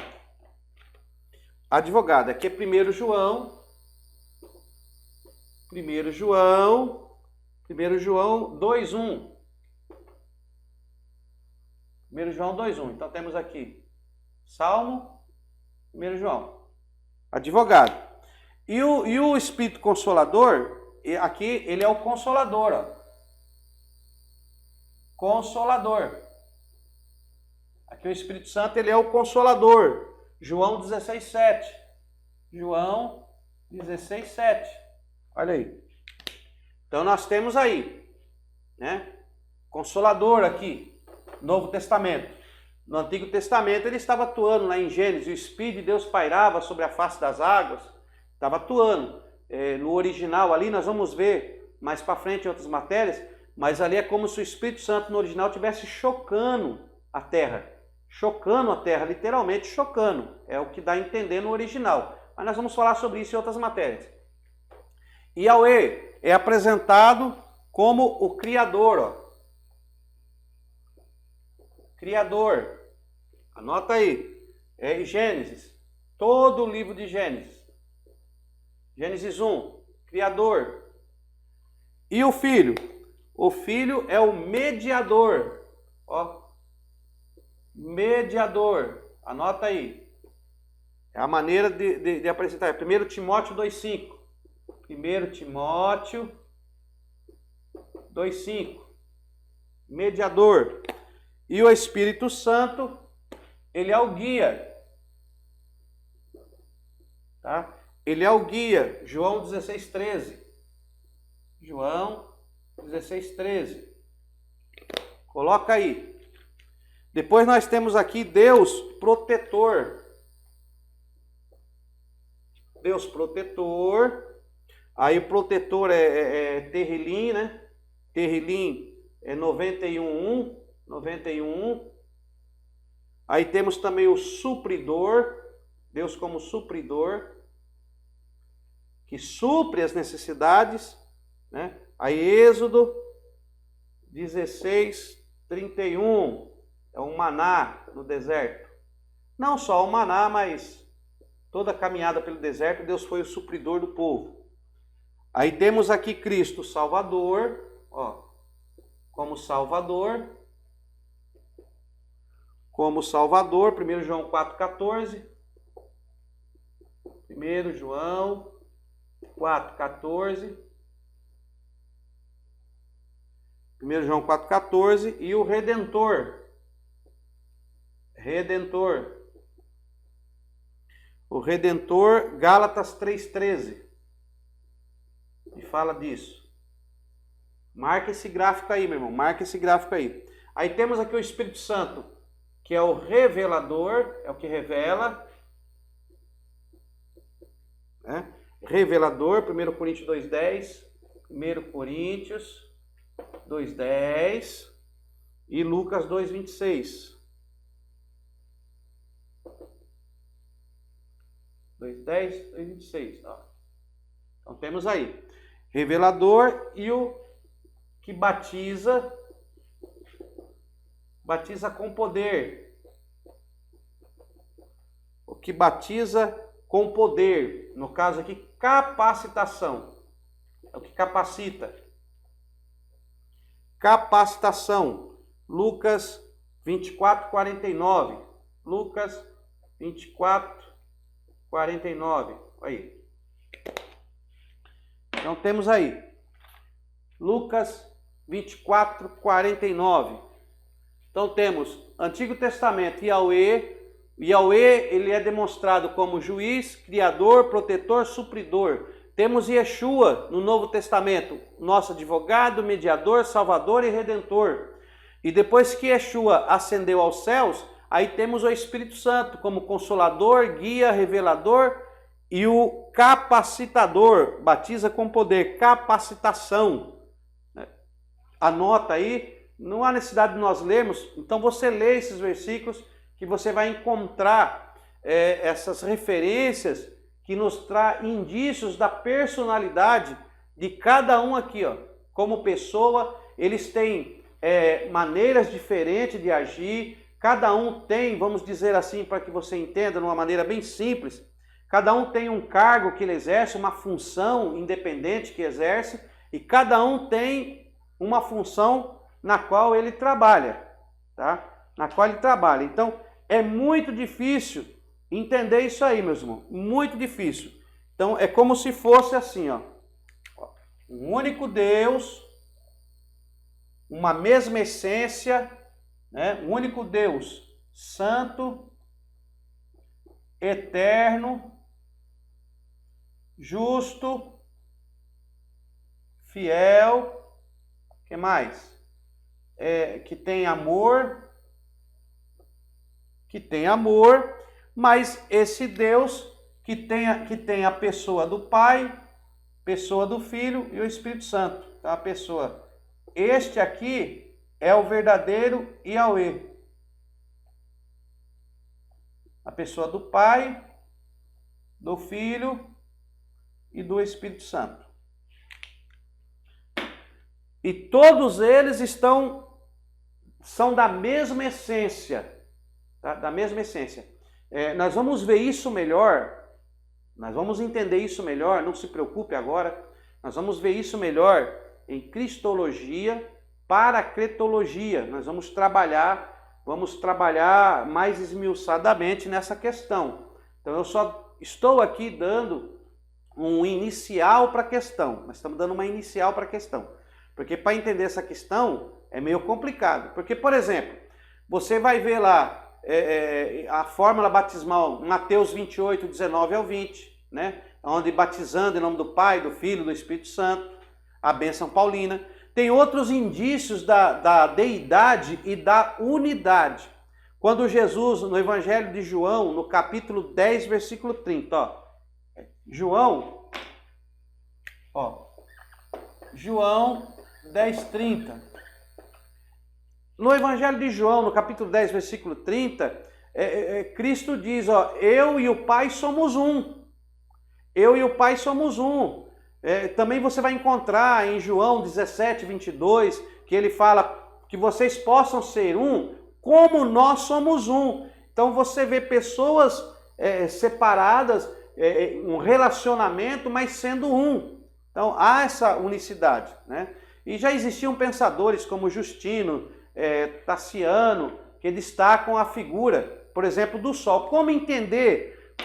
Advogado. Aqui é 1 João. 1 João 2:1. 1 João 2:1. Então temos aqui Salmo, 1 João. Advogado. E o Espírito Consolador, aqui ele é o Consolador. Ó. Consolador. Aqui o Espírito Santo, ele é o Consolador. João 16:7. João 16:7. Olha aí. Então nós temos aí, né? Consolador aqui. Novo Testamento. No Antigo Testamento ele estava atuando lá em Gênesis, o Espírito de Deus pairava sobre a face das águas, estava atuando. No original ali, nós vamos ver mais para frente em outras matérias, mas ali é como se o Espírito Santo no original estivesse chocando a terra, literalmente chocando, é o que dá a entender no original. Mas nós vamos falar sobre isso em outras matérias. Yahweh é apresentado como o Criador, ó. Criador. Anota aí. Gênesis. Todo o livro de Gênesis. Gênesis 1. Criador. E o Filho? O Filho é o mediador. Ó. Mediador. Anota aí. É a maneira de apresentar. 1 Timóteo 2:5. 1 Timóteo 2:5. Mediador. E o Espírito Santo, ele é o guia. Tá? Ele é o guia. João 16:13. João 16:13. Coloca aí. Depois nós temos aqui Deus protetor. Deus protetor. Aí o protetor é Terrilim, né? Terrilim é 91.1. 91.1. Aí temos também o supridor. Deus como supridor, que supre as necessidades, né? Aí Êxodo 16:31, é um maná no deserto. Não só o maná, mas toda a caminhada pelo deserto, Deus foi o supridor do povo. Aí temos aqui Cristo Salvador, ó, como Salvador, 1 João 4,14. 1 João 4,14. 1 João 4,14. E o Redentor. O Redentor, Gálatas 3,13. E fala disso. Marca esse gráfico aí, meu irmão. Marca esse gráfico aí. Aí temos aqui o Espírito Santo, que é o revelador, é o que revela. Revelador, 1 Coríntios 2,10. 1 Coríntios 2,10. E Lucas 2,26. 2,10, 2,26. Então temos aí. Revelador e o que batiza com poder. O que batiza com poder. No caso aqui, capacitação. É o que capacita. Capacitação. Lucas 24:49. Lucas 24:49. Aí. Então temos aí. Lucas 24:49. Então temos Antigo Testamento, Yahweh. Yahweh, ele é demonstrado como juiz, criador, protetor, supridor. Temos Yeshua no Novo Testamento, nosso advogado, mediador, salvador e redentor. E depois que Yeshua ascendeu aos céus, aí temos o Espírito Santo como consolador, guia, revelador e o capacitador, batiza com poder, capacitação. Anota aí, não há necessidade de nós lermos, então você lê esses versículos que você vai encontrar essas referências que nos traz indícios da personalidade de cada um aqui, ó. Como pessoa, eles têm maneiras diferentes de agir, cada um tem, vamos dizer assim, para que você entenda de uma maneira bem simples, cada um tem um cargo que ele exerce, uma função independente que exerce, e cada um tem uma função na qual ele trabalha, tá? Na qual ele trabalha. Então, é muito difícil entender isso aí, meus irmãos. Muito difícil. Então, é como se fosse assim, ó. Um único Deus, uma mesma essência, né? Um único Deus, santo, eterno, justo, fiel, que mais? Que tem amor, mas esse Deus que tem a pessoa do Pai, pessoa do Filho e o Espírito Santo. Então, a pessoa, este aqui é o verdadeiro Yahweh. A pessoa do Pai, do Filho e do Espírito Santo. E todos eles são da mesma essência. Tá? Da mesma essência. Nós vamos ver isso melhor, nós vamos entender isso melhor, não se preocupe agora, nós vamos ver isso melhor em Cristologia, Paracletologia. Nós vamos trabalhar mais esmiuçadamente nessa questão. Então eu só estou aqui dando um inicial para a questão, nós estamos dando uma inicial para a questão, porque para entender essa questão é meio complicado, porque, por exemplo, você vai ver lá a fórmula batismal, Mateus 28, 19 ao 20, né? Onde batizando em nome do Pai, do Filho, do Espírito Santo, a bênção paulina. Tem outros indícios da deidade e da unidade. Quando Jesus, no Evangelho de João, no capítulo 10, versículo 30, ó. João 10, 30. No Evangelho de João, no capítulo 10, versículo 30, Cristo diz, ó, eu e o Pai somos um. Eu e o Pai somos um. Também você vai encontrar em João 17, 22, que ele fala que vocês possam ser um, como nós somos um. Então você vê pessoas separadas, um relacionamento, mas sendo um. Então há essa unicidade, né? E já existiam pensadores como Justino, Tassiano, que destacam a figura, por exemplo, do Sol. Como entender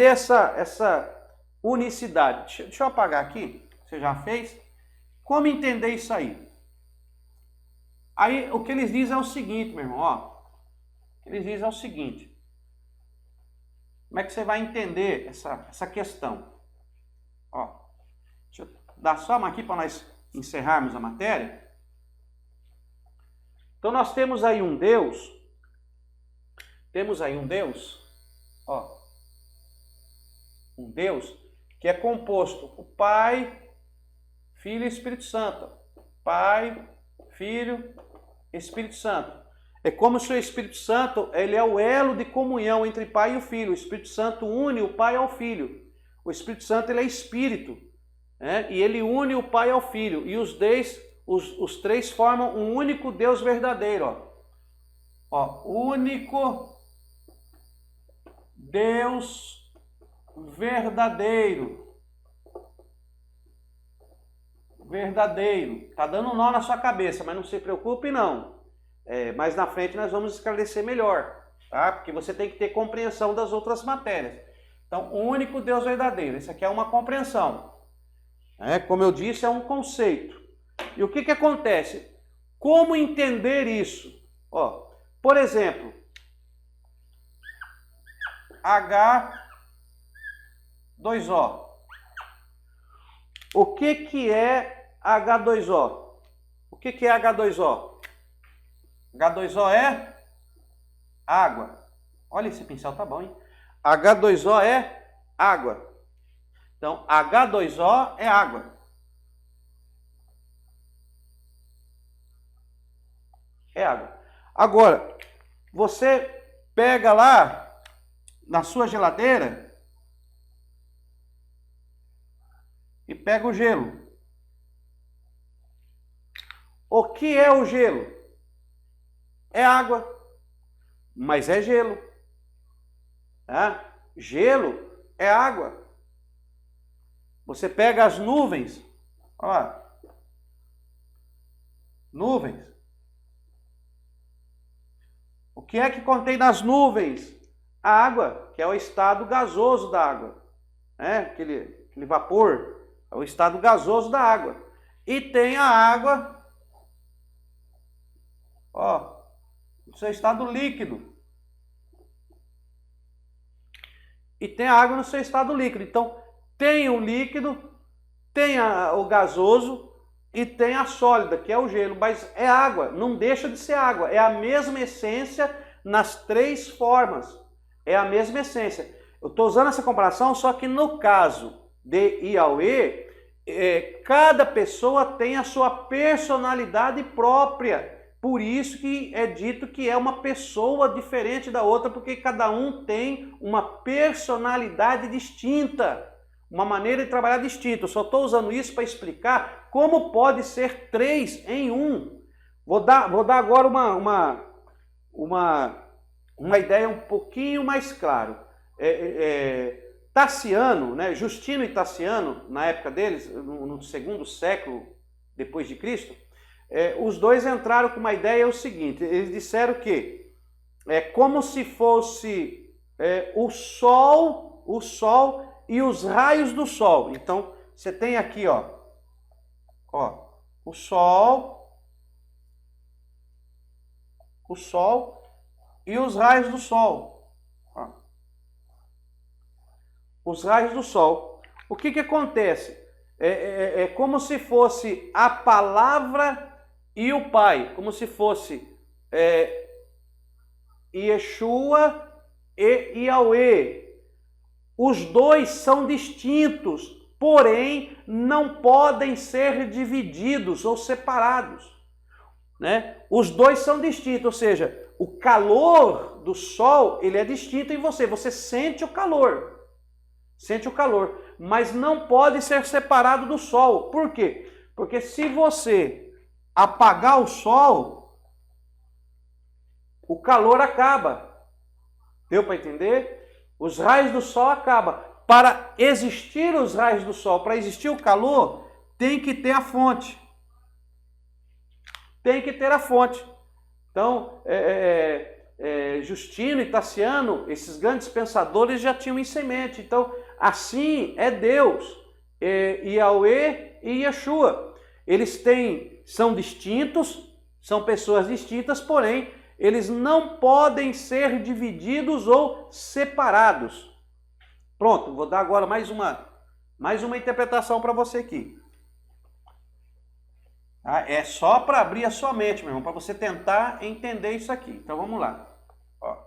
essa unicidade? Deixa eu apagar aqui, você já fez? Como entender isso aí? Aí o que eles dizem é o seguinte, meu irmão, ó. O que eles dizem é o seguinte. Como é que você vai entender essa questão? Ó, deixa eu dar só uma aqui para nós encerrarmos a matéria. Então nós temos aí um Deus, ó, um Deus que é composto o Pai, Filho e Espírito Santo. Pai, Filho, Espírito Santo. É como se o Espírito Santo, ele é o elo de comunhão entre Pai e o Filho. O Espírito Santo une o Pai ao Filho. O Espírito Santo, ele é Espírito, né? E ele une o Pai ao Filho. E os três formam um único Deus verdadeiro. Ó, único Deus verdadeiro. Verdadeiro. Tá dando um nó na sua cabeça, mas não se preocupe não. Mais na frente nós vamos esclarecer melhor, tá? Porque você tem que ter compreensão das outras matérias. Então, o único Deus verdadeiro. Isso aqui é uma compreensão. Como eu disse, é um conceito. E o que acontece? Como entender isso? Ó, por exemplo, H2O. O que é H2O? O que é H2O? H2O é água. Olha, esse pincel tá bom, hein? H2O é água. Então, H2O é água. É água. Agora, você pega lá na sua geladeira e pega o gelo. O que é o gelo? É água, mas é gelo. Tá? Gelo é água. Você pega as nuvens, ó, nuvens. O que é que contém nas nuvens? A água, que é o estado gasoso da água, né? Aquele vapor, é o estado gasoso da água. E tem a água, ó, no seu estado líquido. E tem a água no seu estado líquido. Então, tem o líquido, tem o gasoso e tem a sólida, que é o gelo. Mas é água, não deixa de ser água. É a mesma essência nas três formas. É a mesma essência. Eu estou usando essa comparação, só que no caso de Yahweh, cada pessoa tem a sua personalidade própria. Por isso que é dito que é uma pessoa diferente da outra, porque cada um tem uma personalidade distinta, uma maneira de trabalhar distinta. Eu só estou usando isso para explicar como pode ser três em um. Vou dar agora uma ideia um pouquinho mais clara. Tassiano, né, Justino e Tassiano, na época deles, no segundo século depois de Cristo, os dois entraram com uma ideia, o seguinte, eles disseram que é como se fosse o Sol e os raios do Sol. Então, você tem aqui, ó, o Sol e os raios do Sol. Os raios do Sol. O que acontece? É como se fosse a palavra e o Pai, como se fosse Yeshua e Yahweh. Os dois são distintos, porém não podem ser divididos ou separados, né? Os dois são distintos, ou seja, o calor do sol, ele é distinto em você. Você sente o calor, mas não pode ser separado do sol. Por quê? Porque se você apagar o sol, o calor acaba. Deu para entender? Os raios do sol acabam. Para existir os raios do sol, para existir o calor, tem que ter a fonte. Tem que ter a fonte. Então, Justino e Tassiano, esses grandes pensadores já tinham em semente. Então, assim é Deus, Yahweh e Yeshua. Eles são distintos, são pessoas distintas, porém, eles não podem ser divididos ou separados. Pronto, vou dar agora mais uma interpretação para você aqui. É só para abrir a sua mente, meu irmão, para você tentar entender isso aqui. Então vamos lá. Ó.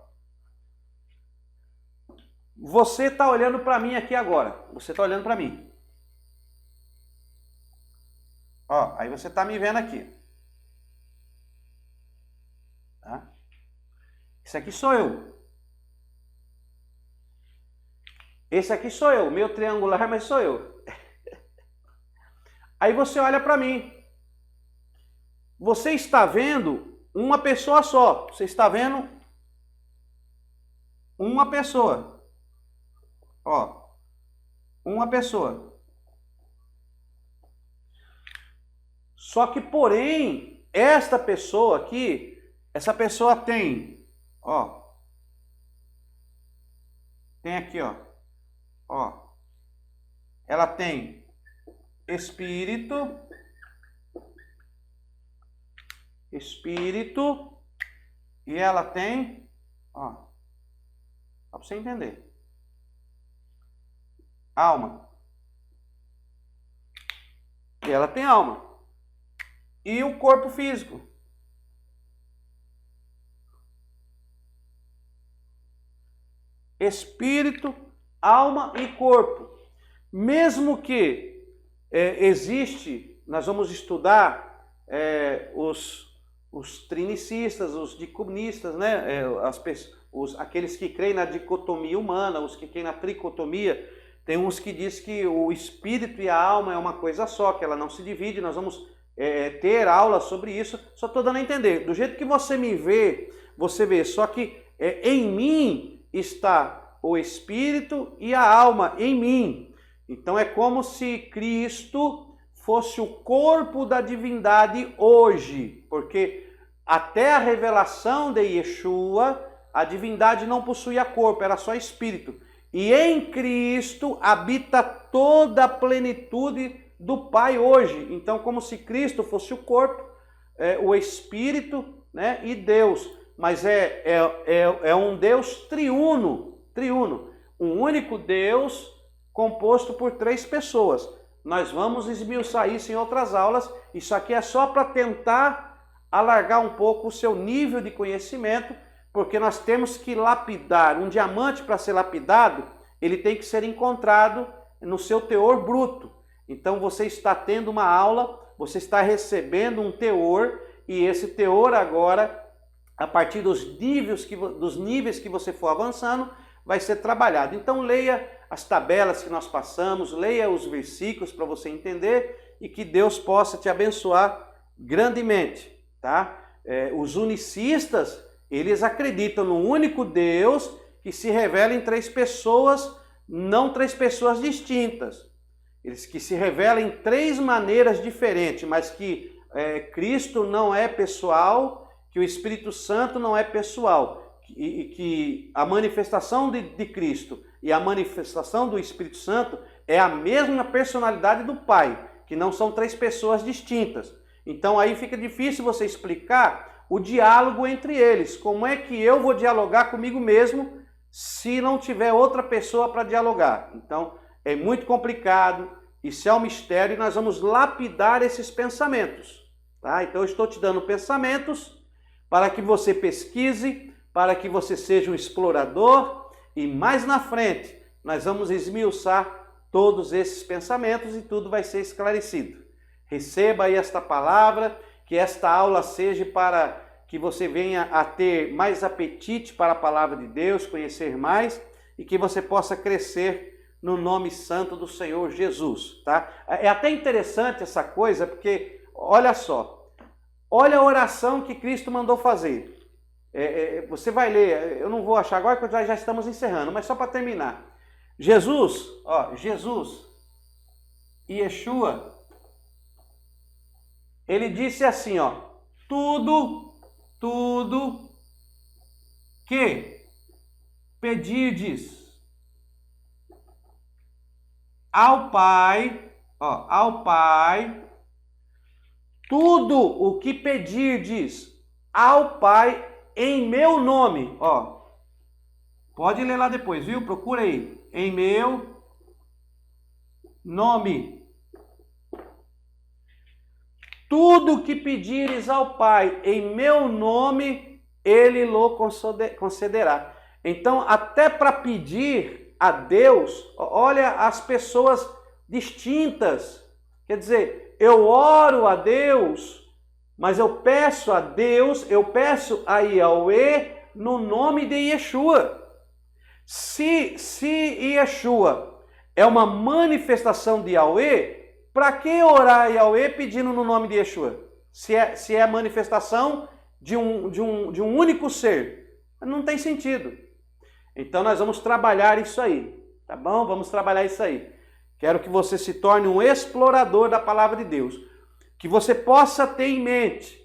Você está olhando para mim aqui agora. Você está olhando para mim. Ó, aí você está me vendo aqui. Tá? Esse aqui sou eu. Esse aqui sou eu. Meu triangular, mas sou eu. Aí você olha para mim. Você está vendo uma pessoa só. Você está vendo uma pessoa. Ó, uma pessoa. Só que, porém, esta pessoa aqui, essa pessoa tem, ó, tem aqui, ó, ela tem espírito, e ela tem, ó, só para você entender, alma. E ela tem alma. E o corpo físico. Espírito, alma e corpo. Mesmo que existe, nós vamos estudar os trinicistas, os dicotomistas, né? Aqueles que creem na dicotomia humana, os que creem na tricotomia. Tem uns que dizem que o espírito e a alma é uma coisa só, que ela não se divide. Nós vamos ter aula sobre isso. Só estou dando a entender. Do jeito que você me vê, você vê. Só que em mim está o espírito e a alma, em mim. Então é como se Cristo fosse o corpo da divindade hoje, porque até a revelação de Yeshua, a divindade não possuía corpo, era só espírito. E em Cristo habita toda a plenitude do Pai hoje. Então, como se Cristo fosse o corpo, o espírito, né, e Deus. Mas é um Deus triuno, um único Deus composto por 3 pessoas. Nós vamos esmiuçar isso em outras aulas. Isso aqui é só para tentar alargar um pouco o seu nível de conhecimento, porque nós temos que lapidar. Um diamante, para ser lapidado, ele tem que ser encontrado no seu teor bruto. Então você está tendo uma aula, você está recebendo um teor, e esse teor agora, a partir dos níveis que você for avançando, vai ser trabalhado. Então leia as tabelas que nós passamos, leia os versículos para você entender, e que Deus possa te abençoar grandemente, tá? Os unicistas, eles acreditam no único Deus que se revela em 3 pessoas, não 3 pessoas distintas. Eles que se revelam em 3 maneiras diferentes, mas que Cristo não é pessoal, que o Espírito Santo não é pessoal, e que a manifestação de Cristo e a manifestação do Espírito Santo é a mesma personalidade do Pai, que não são 3 pessoas distintas. Então aí fica difícil você explicar o diálogo entre eles. Como é que eu vou dialogar comigo mesmo se não tiver outra pessoa para dialogar? Então é muito complicado, Isso é um mistério e nós vamos lapidar esses pensamentos. Tá? Então eu estou te dando pensamentos para que você pesquise, para que você seja um explorador e mais na frente nós vamos esmiuçar todos esses pensamentos e tudo vai ser esclarecido. Receba aí esta palavra, que esta aula seja para que você venha a ter mais apetite para a palavra de Deus, conhecer mais e que você possa crescer no nome santo do Senhor Jesus, tá? É até interessante essa coisa, porque olha só, olha a oração que Cristo mandou fazer. Você vai ler, eu não vou achar agora porque já estamos encerrando, mas só para terminar. Jesus e Yeshua, ele disse assim, ó, tudo que pedirdes ao Pai, tudo o que pedirdes ao Pai em meu nome, ó, pode ler lá depois, viu? Procura aí, em meu nome. Tudo que pedires ao Pai em meu nome, Ele lhe concederá. Então, até para pedir a Deus, olha as pessoas distintas. Quer dizer, eu oro a Deus, mas eu peço a Deus, eu peço a Yahweh no nome de Yeshua. Se Yeshua é uma manifestação de Yahweh, para que orar a Yahweh pedindo no nome de Yeshua? Se é a manifestação de um único ser. Não tem sentido. Então nós vamos trabalhar isso aí. Tá bom? Vamos trabalhar isso aí. Quero que você se torne um explorador da palavra de Deus. Que você possa ter em mente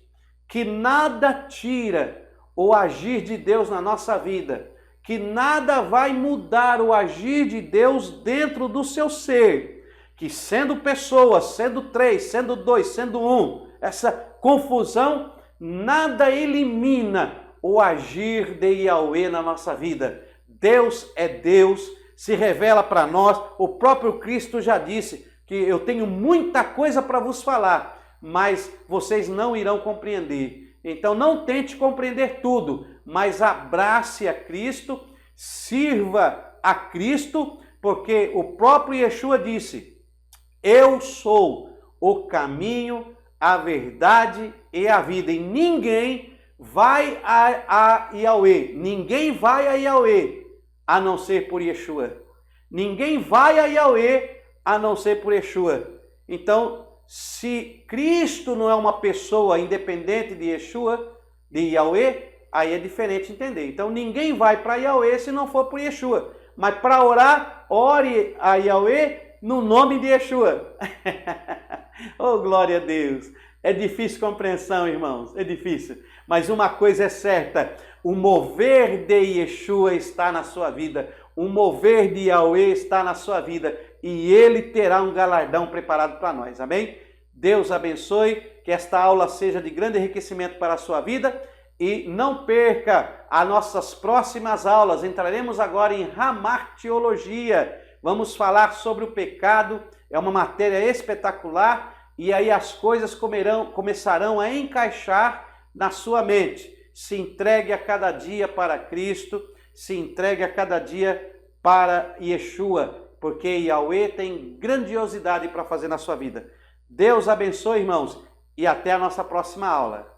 que nada tira o agir de Deus na nossa vida. Que nada vai mudar o agir de Deus dentro do seu ser. Que sendo pessoas, sendo três, sendo dois, sendo um, essa confusão, nada elimina o agir de Yahweh na nossa vida. Deus é Deus, se revela para nós. O próprio Cristo já disse que eu tenho muita coisa para vos falar, mas vocês não irão compreender. Então não tente compreender tudo, mas abrace a Cristo, sirva a Cristo, porque o próprio Yeshua disse: eu sou o caminho, a verdade e a vida. E ninguém vai a Yahweh. Ninguém vai a Yahweh a não ser por Yeshua. Ninguém vai a Yahweh a não ser por Yeshua. Então, se Cristo não é uma pessoa independente de Yeshua, de Yahweh, aí é diferente entender. Então, ninguém vai para Yahweh se não for por Yeshua. Mas para orar, ore a Yahweh no nome de Yeshua. Oh, glória a Deus. É difícil compreensão, irmãos. É difícil. Mas uma coisa é certa. O mover de Yeshua está na sua vida. O mover de Yahweh está na sua vida. E Ele terá um galardão preparado para nós. Amém? Deus abençoe. Que esta aula seja de grande enriquecimento para a sua vida. E não perca as nossas próximas aulas. Entraremos agora em Hamartiologia. Vamos falar sobre o pecado, é uma matéria espetacular e aí as coisas começarão a encaixar na sua mente. Se entregue a cada dia para Cristo, se entregue a cada dia para Yeshua, porque Yahweh tem grandiosidade para fazer na sua vida. Deus abençoe, irmãos, e até a nossa próxima aula.